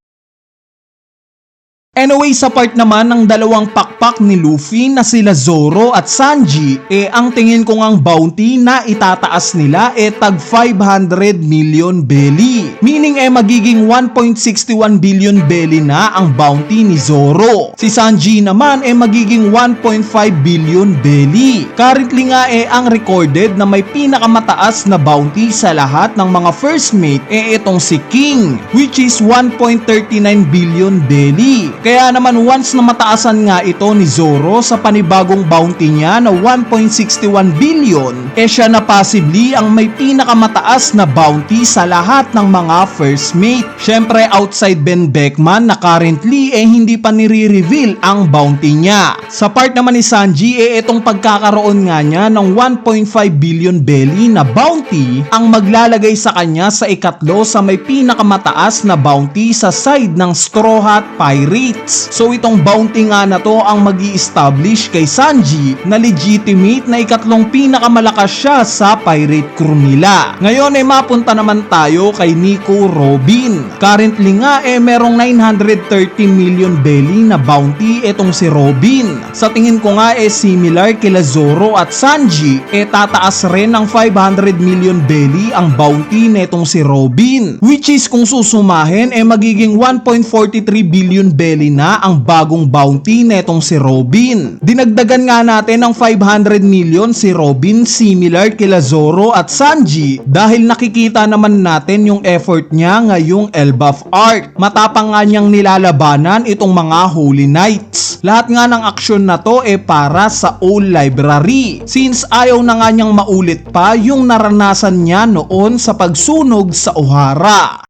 Anyway, sa part naman ng dalawang pakpak ni Luffy na sila Zoro at Sanji, ang tingin ko ngang bounty na itataas nila tag 500 million belly. Meaning magiging 1.61 billion belly na ang bounty ni Zoro. Si Sanji naman magiging 1.5 billion belly. Currently nga ang recorded na may pinakamataas na bounty sa lahat ng mga first mate itong si King, which is 1.39 billion belly. Kaya naman once na mataasan nga ito ni Zoro sa panibagong bounty niya na 1.61 billion, siya na possibly ang may pinakamataas na bounty sa lahat ng mga first mate. Syempre outside Ben Beckman na currently hindi pa nire-reveal ang bounty niya. Sa part naman ni Sanji itong pagkakaroon nga niya ng 1.5 billion belly na bounty ang maglalagay sa kanya sa ikatlo sa may pinakamataas na bounty sa side ng Straw Hat Pirates. So itong bounty nga na to ang magi-establish kay Sanji na legitimate na ikatlong pinakamalakas siya sa pirate crew nila. Ngayon mapunta naman tayo kay Nico Robin. Currently nga merong 930 million belly na bounty itong si Robin. Sa tingin ko nga similar kila Zoro at Sanji tataas rin ng 500 million belly ang bounty netong si Robin, which is kung susumahin magiging 1.43 billion belly na ang bagong bounty netong si Robin. Dinagdagan nga natin ng 500 million si Robin similar kila Zoro at Sanji dahil nakikita naman natin yung effort niya ngayong Elbaf arc. Matapang nga niyang nilalabanan itong mga Holy Knights. Lahat nga ng aksyon na to para sa All Library since ayaw na nga niyang maulit pa yung naranasan niya noon sa pagsunog sa Ohara.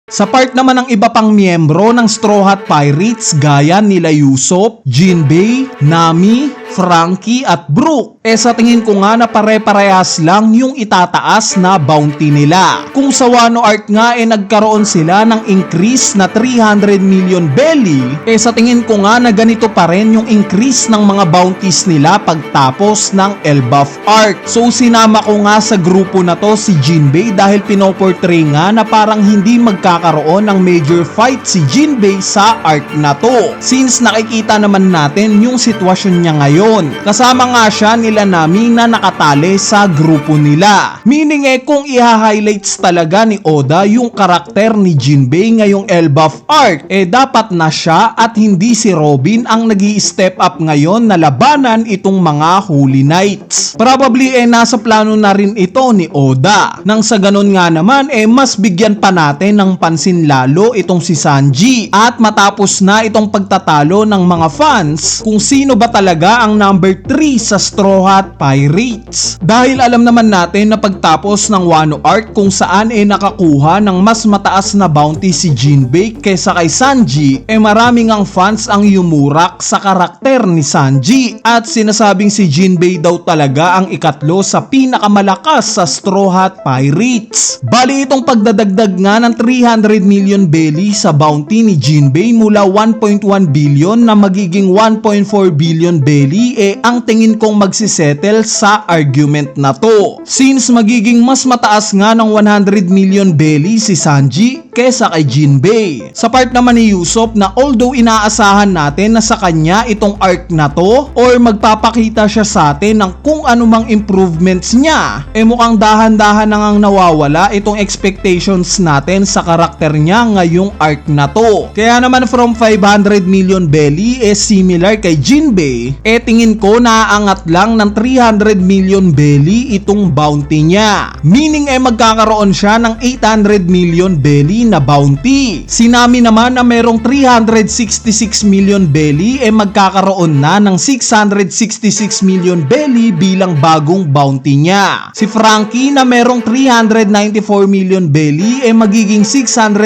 Sa part naman ng iba pang miyembro ng Straw Hat Pirates gaya nila Usopp, Jinbei, Nami, Franky at Brook, sa tingin ko nga na pare-parehas lang yung itataas na bounty nila. Kung sa Wano arc nga nagkaroon sila ng increase na 300 million belly, sa tingin ko nga na ganito pa rin yung increase ng mga bounties nila pagtapos ng Elbaf arc. So sinama ko nga sa grupo na to si Jinbei dahil pinoportray nga na parang hindi magkakaroon ng major fight si Jinbei sa arc na to. Since nakikita naman natin yung sitwasyon niya ngayon. Kasama nga siya nila Nami na nakatali sa grupo nila. Meaning kung i-highlights talaga ni Oda yung karakter ni Jinbei ngayong Elbaf arc, dapat na siya at hindi si Robin ang nag-i-step up ngayon na labanan itong mga Holy Knights. Probably nasa plano na rin ito ni Oda. Nang sa ganun nga naman mas bigyan pa natin ng pansin lalo itong si Sanji at matapos na itong pagtatalo ng mga fans kung sino ba talaga ang number 3 sa Straw Hat Pirates. Dahil alam naman natin na pagtapos ng Wano arc kung saan nakakuha ng mas mataas na bounty si Jinbei kaysa kay Sanji, maraming ang fans ang yumurak sa karakter ni Sanji at sinasabing si Jinbei daw talaga ang ikatlo sa pinakamalakas sa Straw Hat Pirates. Bali itong pagdadagdag nga ng 300 million belly sa bounty ni Jinbei mula 1.1 billion na magiging 1.4 billion belly ang tingin kong magsisettle sa argument na to. Since magiging mas mataas nga ng 100 million belly si Sanji kesa kay Jinbei. Sa part naman ni Usopp na although inaasahan natin na sa kanya itong arc na to or magpapakita siya sa atin ng kung anumang improvements niya, mukhang dahan-dahan na ngang nawawala itong expectations natin sa karakter niya ngayong arc na to. Kaya naman from 500 million belly similar kay Jinbei, tingin ko naaangat lang ng 300 million belly itong bounty niya. Meaning magkakaroon siya ng 800 million belly na bounty. Si Nami naman na merong 366 million belly magkakaroon na ng 666 million belly bilang bagong bounty niya. Si Franky na merong 394 million belly magiging 694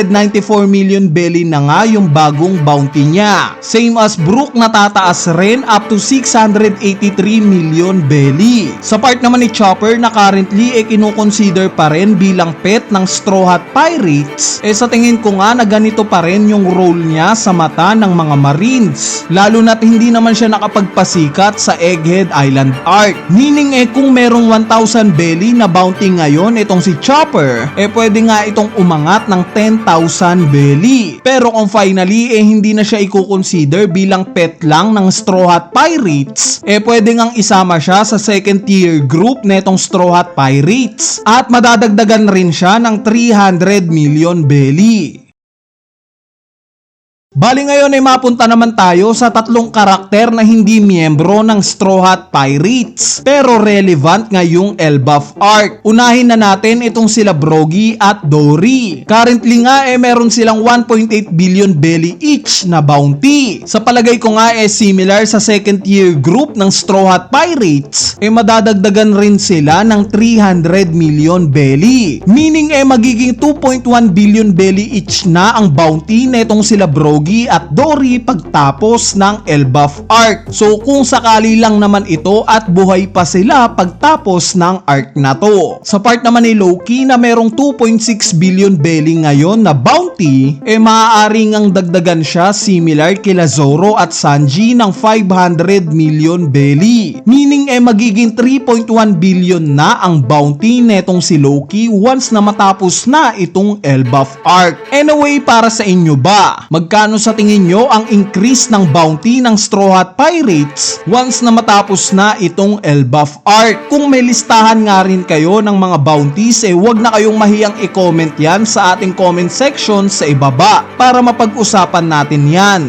million belly na nga yung bagong bounty niya. Same as Brook na tataas rin up to 600 683 million belly. Sa part naman ni Chopper na currently kinukonsider pa rin bilang pet ng Straw Hat Pirates, sa tingin ko nga na ganito pa rin yung role niya sa mata ng mga Marines. Lalo na't hindi naman siya nakapagpasikat sa Egghead Island arc. Meaning kung merong 1,000 belly na bounty ngayon itong si Chopper, pwede nga itong umangat ng 10,000 belly. Pero kung finally hindi na siya i-consider bilang pet lang ng Straw Hat Pirates, pwede ngang isama siya sa second tier group netong Straw Hat Pirates at madadagdagan rin siya ng 300 million belly. Bali ngayon ay mapunta naman tayo sa tatlong karakter na hindi miyembro ng Straw Hat Pirates pero relevant ngayong Elbaf arc. Unahin na natin itong sila Brogy at Dory. Currently nga meron silang 1.8 billion belly each na bounty. Sa palagay ko nga similar sa second tier group ng Straw Hat Pirates, madadagdagan rin sila ng 300 million belly. Meaning magiging 2.1 billion belly each na ang bounty netong sila Brogy at Dory pagtapos ng Elbaf arc. So kung sakali lang naman ito at buhay pa sila pagtapos ng arc na to. Sa part naman ni Loki na merong 2.6 billion belly ngayon na bounty, maaaring ang dagdagan siya similar kila Zoro at Sanji ng 500 million belly. Meaning magiging 3.1 billion na ang bounty netong si Loki once na matapos na itong Elbaf arc. Anyway, para sa inyo ba, magkano sa tingin nyo ang increase ng bounty ng Straw Hat Pirates once na matapos na itong Elbaf arc? Kung may listahan nga rin kayo ng mga bounties, wag na kayong mahiyang i-comment yan sa ating comment section sa ibaba para mapag-usapan natin yan.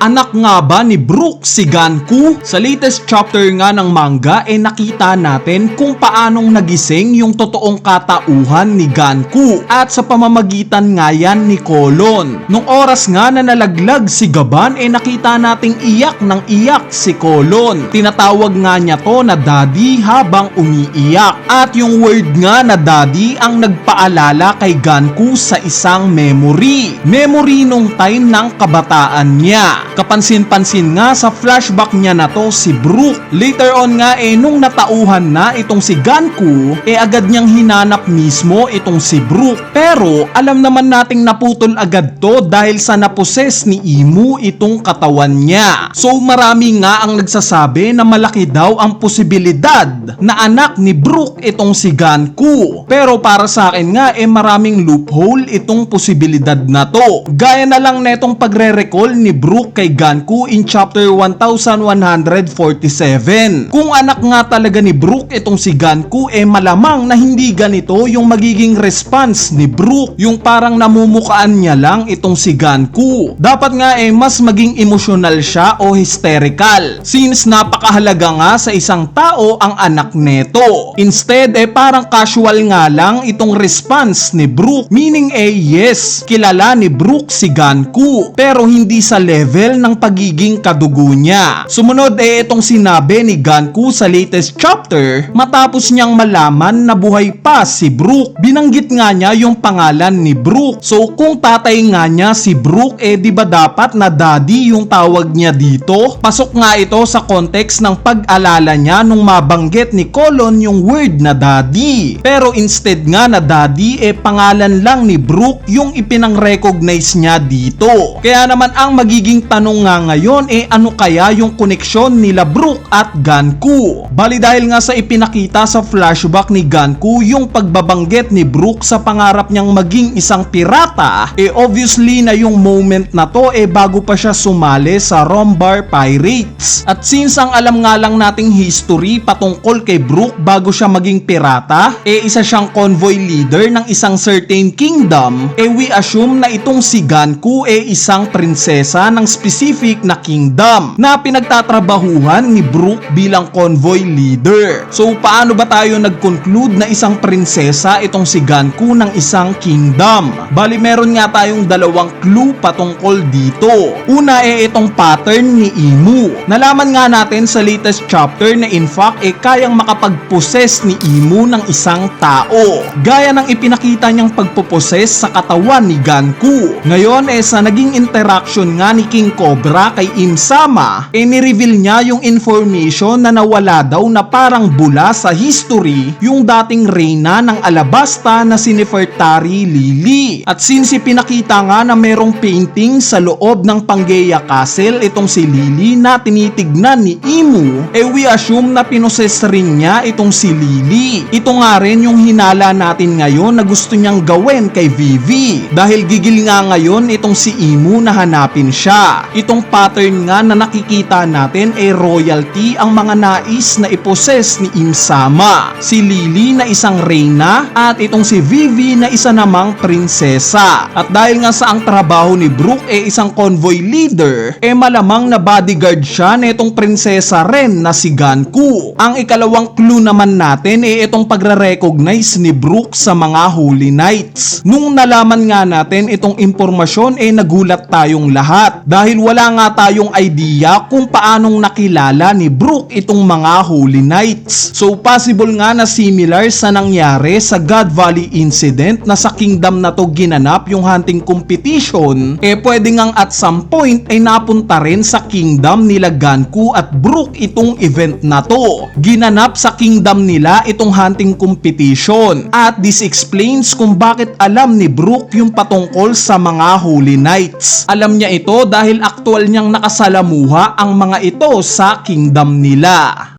Anak nga ba ni Brook si Ganku? Sa latest chapter nga ng manga nakita natin kung paanong nagising yung totoong katauhan ni Ganku at sa pamamagitan nga yan ni Colon. Nung oras nga na nalaglag si Gaban nakita nating iyak ng iyak si Colon. Tinatawag nga niya to na daddy habang umiiyak. At yung word nga na daddy ang nagpaalala kay Ganku sa isang memory. Memory nung time ng kabataan niya. Kapansin-pansin nga sa flashback niya na to si Brook. Later on nga nung natauhan na itong si Ganku, agad niyang hinanap mismo itong si Brook. Pero alam naman nating naputol agad to dahil sa naposes ni Imu itong katawan niya. So marami nga ang nagsasabi na malaki daw ang posibilidad na anak ni Brook itong si Ganku. Pero para sa akin nga maraming loophole itong posibilidad na to. Gaya na lang netong pagre-recall ni Brook kay Ganku in chapter 1147. Kung anak nga talaga ni Brook itong si Ganku, malamang na hindi ganito yung magiging response ni Brook. Yung parang namumukaan niya lang itong si Ganku. Dapat nga mas maging emosyonal siya o hysterical. Since napakahalaga nga sa isang tao ang anak neto. Instead parang casual nga lang itong response ni Brook. Meaning yes, kilala ni Brook si Ganku. Pero hindi sa level ng pagiging kadugo niya. Sumunod itong sinabi ni Ganku sa latest chapter matapos niyang malaman na buhay pa si Brook. Binanggit nga niya yung pangalan ni Brook. So kung tatay nga niya si Brook, di ba dapat na daddy yung tawag niya dito? Pasok nga ito sa context ng pag-alala niya nung mabanggit ni Colon yung word na daddy. Pero instead nga na daddy, pangalan lang ni Brook yung ipinang-recognize niya dito. Kaya naman ang magiging tanong nga ngayon ano kaya yung koneksyon nila Brook at Ganku? Bali dahil nga sa ipinakita sa flashback ni Ganku yung pagbabanggit ni Brook sa pangarap niyang maging isang pirata, obviously na yung moment na to bago pa siya sumali sa Rombar Pirates. At since ang alam nga lang nating history patungkol kay Brook bago siya maging pirata, isa siyang convoy leader ng isang certain kingdom, we assume na itong si Ganku isang prinsesa ng specific na kingdom na pinagtatrabahuhan ni Brook bilang convoy leader. So paano ba tayo nag-conclude na isang prinsesa itong si Ganku ng isang kingdom? Bali meron nga tayong dalawang clue patungkol dito. Una itong pattern ni Imu. Nalaman nga natin sa latest chapter na in fact kayang makapag-possess ni Imu ng isang tao. Gaya ng ipinakita niyang pagpoposes sa katawan ni Ganku. Ngayon sa naging interaction nga ni King Cobra kay Im-sama, ni-reveal niya yung information na nawala daw na parang bula sa history yung dating reyna ng Alabasta na si Nefertari Lily. At since pinakita nga na merong painting sa loob ng Pangaea Castle itong si Lily na tinitignan ni Imu, we assume na pinoses rin niya itong si Lily. Ito nga rin yung hinala natin ngayon na gusto niyang gawin kay Vivi dahil gigil nga ngayon itong si Imu na hanapin siya. Itong pattern nga na nakikita natin royalty ang mga nais na iposes ni Im-sama. Si Lily na isang reyna at itong si Vivi na isa namang prinsesa. At dahil nga sa ang trabaho ni Brook isang convoy leader, malamang na bodyguard siya na itong prinsesa rin na si Ganku. Ang ikalawang clue naman natin itong pagre-recognize ni Brook sa mga Holy Knights. Nung nalaman nga natin itong impormasyon nagulat tayong lahat dahil wala nga tayong idea kung paanong nakilala ni Brook itong mga Holy Knights. So possible nga na similar sa nangyari sa God Valley incident na sa kingdom na to ginanap yung hunting competition, pwede ngang at some point napunta rin sa kingdom nila Ganku at Brook itong event na to. Ginanap sa kingdom nila itong hunting competition at this explains kung bakit alam ni Brook yung patungkol sa mga Holy Knights. Alam niya ito dahil aktual niyang nakasalamuha ang mga ito sa kingdom nila.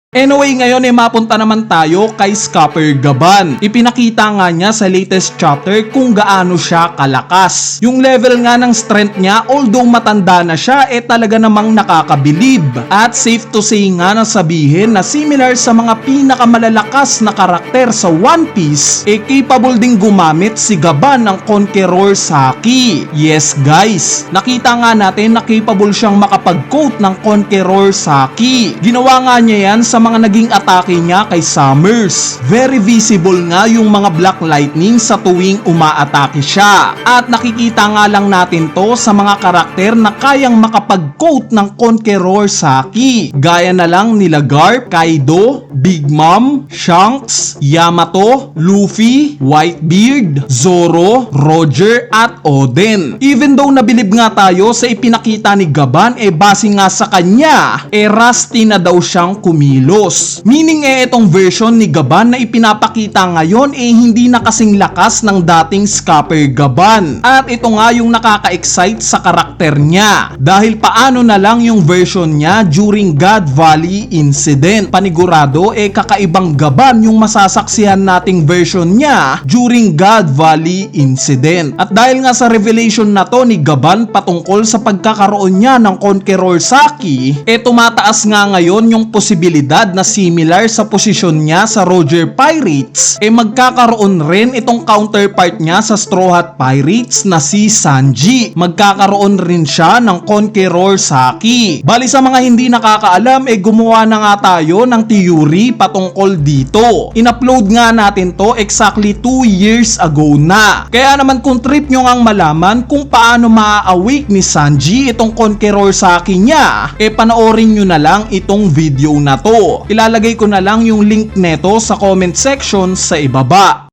Anyway, ngayon mapunta naman tayo kay Scupper Gaban. Ipinakita nga niya sa latest chapter kung gaano siya kalakas. Yung level nga ng strength niya, although matanda na siya, talaga namang nakakabilib. At safe to say nga na sabihin na similar sa mga pinakamalalakas na karakter sa One Piece, capable ding gumamit si Gaban ng Conqueror Saki. Yes guys, nakita nga natin na capable siyang makapag-coat ng Conqueror Saki. Ginawa nga niya yan sa mga naging atake niya kay Summers. Very visible nga yung mga black lightning sa tuwing umaatake siya. At nakikita nga lang natin to sa mga karakter na kayang makapag-coat ng Conqueror Saki. Gaya na lang nila Garp, Kaido, Big Mom, Shanks, Yamato, Luffy, Whitebeard, Zoro, Roger at Oden. Even though nabilib nga tayo sa ipinakita ni Gaban, base nga sa kanya, rusty na daw siyang kumilos. Meaning itong version ni Gaban na ipinapakita ngayon hindi na kasing lakas ng dating Scupper Gaban. At ito nga yung nakaka-excite sa karakter niya. Dahil paano na lang yung version niya during God Valley incident. Panigurado kakaibang Gaban yung masasaksihan nating version niya during God Valley incident. At dahil nga sa revelation na to ni Gaban patungkol sa pagkakaroon niya ng Conqueror Saki, tumataas nga ngayon yung posibilidad na similar sa posisyon niya sa Roger Pirates, magkakaroon rin itong counterpart niya sa Straw Hat Pirates na si Sanji. Magkakaroon rin siya ng Conqueror Saki. Bali sa mga hindi nakakaalam, gumawa na nga tayo ng theory patungkol dito. In-upload nga natin to exactly 2 years ago na. Kaya naman kung trip nyo ngang malaman kung paano maa-awake ni Sanji itong Conqueror Saki niya, panoorin nyo na lang itong video na to. Ilalagay ko na lang yung link neto sa comment section sa ibaba.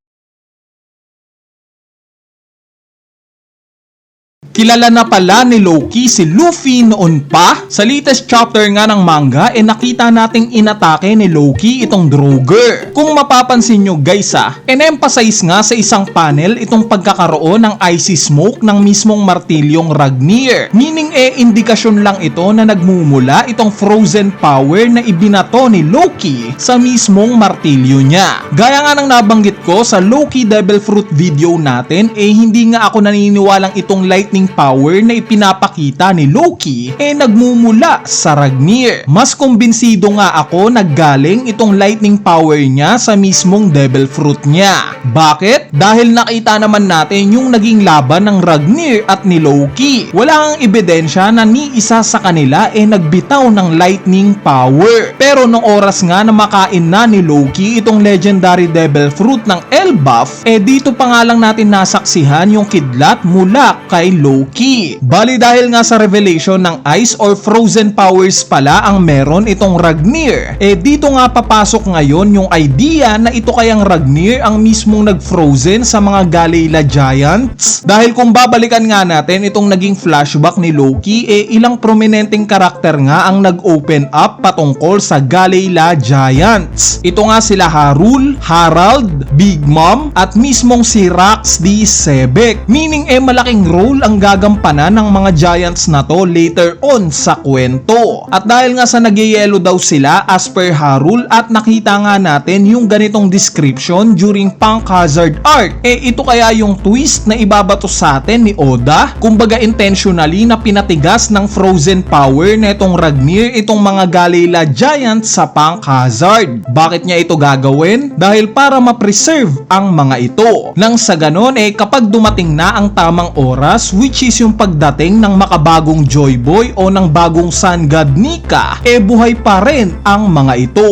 Kilala na pala ni Loki si Luffy noon pa. Sa latest chapter nga ng manga, nakita nating inatake ni Loki itong Droger. Kung mapapansin nyo guys in-emphasize nga sa isang panel itong pagkakaroon ng icy smoke ng mismong martilyong Ragnir. Meaning indikasyon lang ito na nagmumula itong frozen power na ibinato ni Loki sa mismong martilyo niya. Gaya nga ng nabanggit ko sa Loki Devil Fruit video natin, hindi nga ako naniniwalang itong lightning lightning power na ipinapakita ni Loki nagmumula sa Ragnir. Mas kumbinsido nga ako na galing itong lightning power niya sa mismong devil fruit niya. Bakit? Dahil nakita naman natin yung naging laban ng Ragnir at ni Loki. Wala ang ebidensya na ni isa sa kanila nagbitaw ng lightning power. Pero nung oras nga na makain na ni Loki itong legendary devil fruit ng Elbaf, dito pa nga lang natin nasaksihan yung kidlat mula kay Loki. Bali dahil nga sa revelation ng ice or frozen powers pala ang meron itong Ragnir, dito nga papasok ngayon yung idea na ito kayang Ragnir ang mismong nag-frozen sa mga Galeila Giants. Dahil kung babalikan nga natin itong naging flashback ni Loki, ilang prominenteng karakter nga ang nag-open up patungkol sa Galeila Giants. Ito nga sila Harul, Harald, Big Mom at mismong si Rax D. Sebek. Meaning malaking role ang gagampanan ng mga Giants na to later on sa kwento. At dahil nga sa nagyayelo daw sila as per Harul at nakita nga natin yung ganitong description during Punk Hazard arc, ito kaya yung twist na ibabato sa atin ni Oda? Kumbaga intentionally na pinatigas ng frozen power na itong Ragnir itong mga Galeila Giants sa Punk Hazard. Bakit niya ito gagawin? Dahil para ma-preserve ang mga ito. Nang sa ganon kapag dumating na ang tamang oras, which is yung pagdating ng makabagong Joy Boy o ng bagong Sun God Nika, buhay pa rin ang mga ito.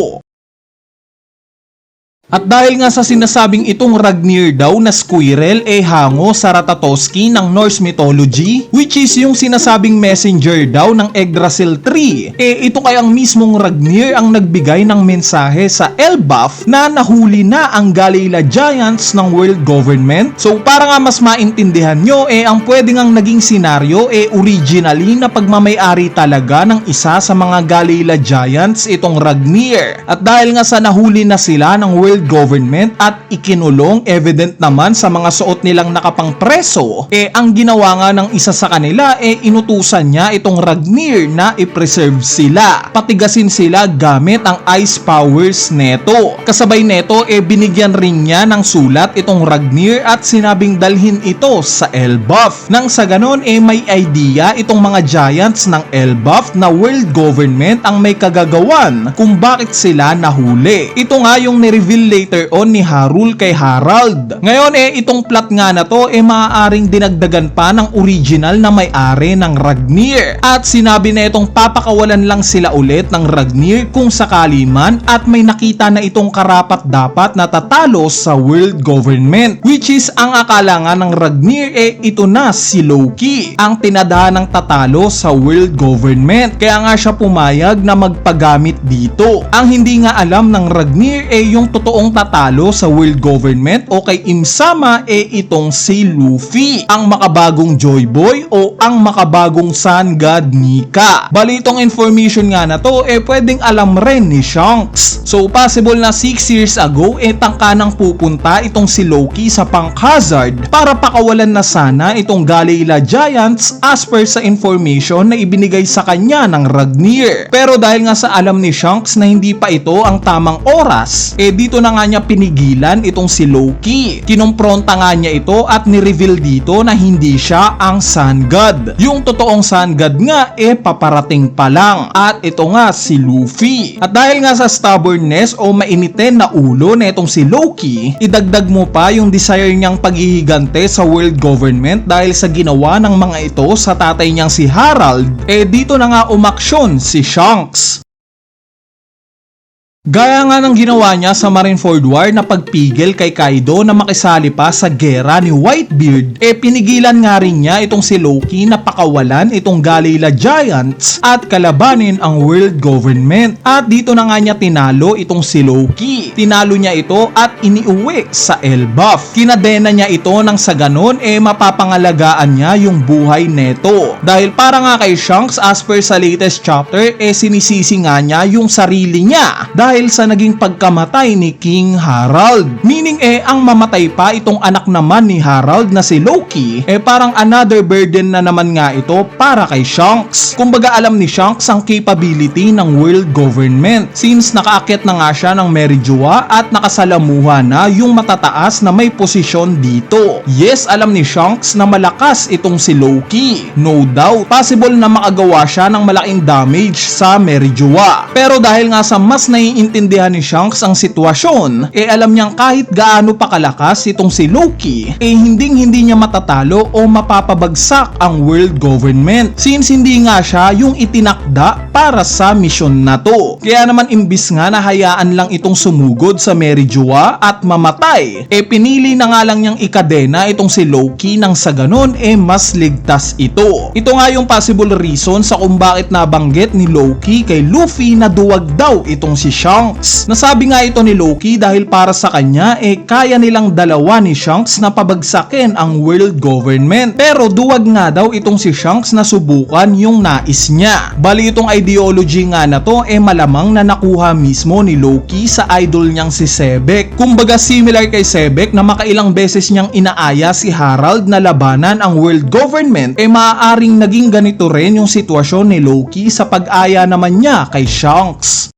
At dahil nga sa sinasabing itong Ragnir daw na squirrel hango sa Ratatoski ng Norse mythology, which is yung sinasabing messenger daw ng Yggdrasil tree, ito kayang mismong Ragnir ang nagbigay ng mensahe sa Elbaf na nahuli na ang Galeila Giants ng world government. So para nga mas maintindihan nyo, ang pwede ngang naging senaryo originally na pagmamayari talaga ng isa sa mga Galeila Giants itong Ragnir. At dahil nga sa nahuli na sila ng world government at ikinulong, evident naman sa mga suot nilang nakapangpreso, ang ginawa nga ng isa sa kanila, inutusan niya itong Ragnir na i-preserve sila. Patigasin sila gamit ang ice powers neto. Kasabay neto, binigyan rin niya ng sulat itong Ragnir at sinabing dalhin ito sa Elbaf. Nang sa ganon, may idea itong mga giants ng Elbaf na world government ang may kagagawan kung bakit sila nahuli. Ito nga yung ni-reveal later on ni Harul kay Harald. Ngayon itong plot nga na to maaaring dinagdagan pa ng original na may-ari ng Ragnir. At sinabi na itong papakawalan lang sila ulit ng Ragnir kung sakali man at may nakita na itong karapat-dapat na tatalo sa world government. Which is ang akala nga ng Ragnir ito na si Loki ang tinadhanang tatalo sa world government. Kaya nga siya pumayag na magpagamit dito. Ang hindi nga alam ng Ragnir yung totoong tatalo sa world government o kay Imsama itong si Luffy, ang makabagong Joy Boy o ang makabagong Sun God Nika. Bali itong information nga na to pwedeng alam rin ni Shanks. So possible na 6 years ago tangka nang pupunta itong si Loki sa Punk Hazard para pakawalan na sana itong Galeila Giants as per sa information na ibinigay sa kanya ng Ragnir. Pero dahil nga sa alam ni Shanks na hindi pa ito ang tamang oras, dito na nga niya pinigilan itong si Loki. Kinumpronta nga niya ito at ni-reveal dito na hindi siya ang Sun God. Yung totoong Sun God nga paparating pa lang. At ito nga si Luffy. At dahil nga sa stubbornness o mainiten na ulo na itong si Loki, idagdag mo pa yung desire niyang paghihigante sa world government dahil sa ginawa ng mga ito sa tatay niyang si Harald, dito na nga umaksyon si Shanks. Gaya nga ng ginawa niya sa Marineford War na pagpigil kay Kaido na makisali pa sa gera ni Whitebeard, pinigilan nga rin niya itong si Loki na pakawalan itong Galeila Giants at kalabanin ang world government. At dito na nga niya tinalo itong si Loki. Tinalo niya ito at iniuwi sa Elbaf. Kinadena niya ito nang sa ganon mapapangalagaan niya yung buhay neto. Dahil para nga kay Shanks as per sa latest chapter, sinisisi nga niya yung sarili niya dahil sa naging pagkamatay ni King Harald. Meaning Meaning ang mamatay pa itong anak naman ni Harold na si Loki parang another burden na naman nga ito para kay Shanks. Kumbaga alam ni Shanks ang capability ng world government since nakaakyat na nga siya ng Merijoa at nakasalamuha na yung matataas na may posisyon dito. Yes, alam ni Shanks na malakas itong si Loki. No doubt, possible na makagawa siya ng malaking damage sa Merijoa. Pero dahil nga sa mas naiintindihan ni Shanks ang sitwasyon, alam niyang kahit gaano pa kalakas itong si Loki, hindi niya matatalo o mapapabagsak ang world government since hindi nga siya yung itinakda para sa misyon na to. Kaya naman imbis nga na hayaan lang itong sumugod sa Merijoa at mamatay, pinili na nga lang niyang ikadena itong si Loki nang sa ganon mas ligtas ito. Ito nga yung possible reason sa kung bakit nabanggit ni Loki kay Luffy na duwag daw itong si Shanks. Nasabi nga ito ni Loki dahil para sa kanya kaya nilang dalawa ni Shanks na pabagsakin ang world government. Pero duwag nga daw itong si Shanks na subukan yung nais niya. Bali itong ideology nga na to malamang na nakuha mismo ni Loki sa idol niyang si Sebek. Kumbaga similar kay Sebek na makailang beses niyang inaaya si Harold na labanan ang world government, maaaring naging ganito rin yung sitwasyon ni Loki sa pag-aya naman niya kay Shanks.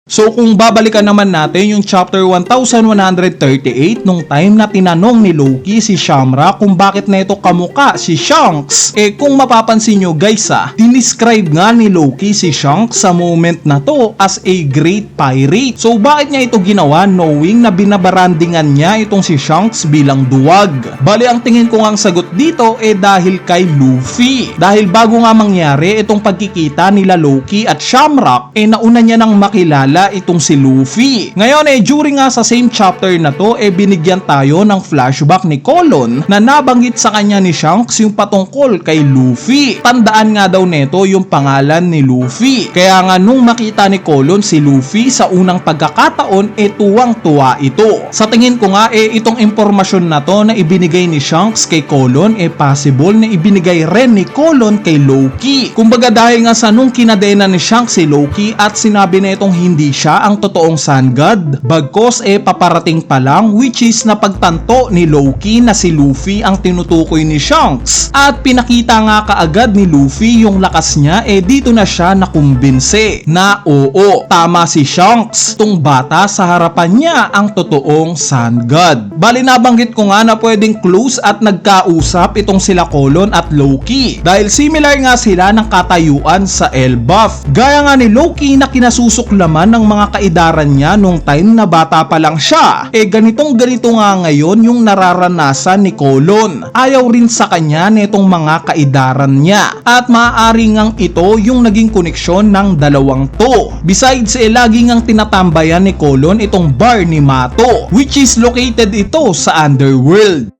So kung babalikan naman natin yung chapter 1138 nung time na tinanong ni Loki si Shamra kung bakit na ito kamuka si Shanks, kung mapapansin nyo guys dinescribe nga ni Loki si Shanks sa moment na to as a great pirate. So bakit niya ito ginawa knowing na binabarandingan niya itong si Shanks bilang duwag? Bali ang tingin ko nga ang sagot dito dahil kay Luffy. Dahil bago nga mangyari itong pagkikita nila Loki at Shamrock nauna niya nang makilala itong si Luffy. Ngayon during nga sa same chapter na to binigyan tayo ng flashback ni Colon na nabanggit sa kanya ni Shanks yung patungkol kay Luffy. Tandaan nga daw neto yung pangalan ni Luffy. Kaya nga nung makita ni Colon si Luffy sa unang pagkakataon tuwang-tuwa ito. Sa tingin ko nga itong impormasyon na to na ibinigay ni Shanks kay Colon possible na ibinigay rin ni Colon kay Loki. Kumbaga dahil nga sa nung kinadena ni Shanks si Loki at sinabi na itong hindi siya ang totoong Sun God, bagkos paparating pa lang, which is napagtanto ni Loki na si Luffy ang tinutukoy ni Shanks at pinakita nga kaagad ni Luffy yung lakas niya dito na siya nakumbinse na oo, tama si Shanks, tong bata sa harapan niya ang totoong Sun God. Bali nabanggit ko nga na pwedeng close at nagkausap itong sila Colon at Loki dahil similar nga sila ng katayuan sa Elbaf. Gaya nga ni Loki na kinasusuklaman ng mga kaidaran niya nung time na bata pa lang siya. Ganito nga ngayon yung nararanasan ni Colon. Ayaw rin sa kanya nitong mga kaidaran niya. At maaari ngang ito yung naging koneksyon ng dalawang to. Besides lagi ngang tinatambayan ni Colon itong bar ni Mato, which is located ito sa Underworld.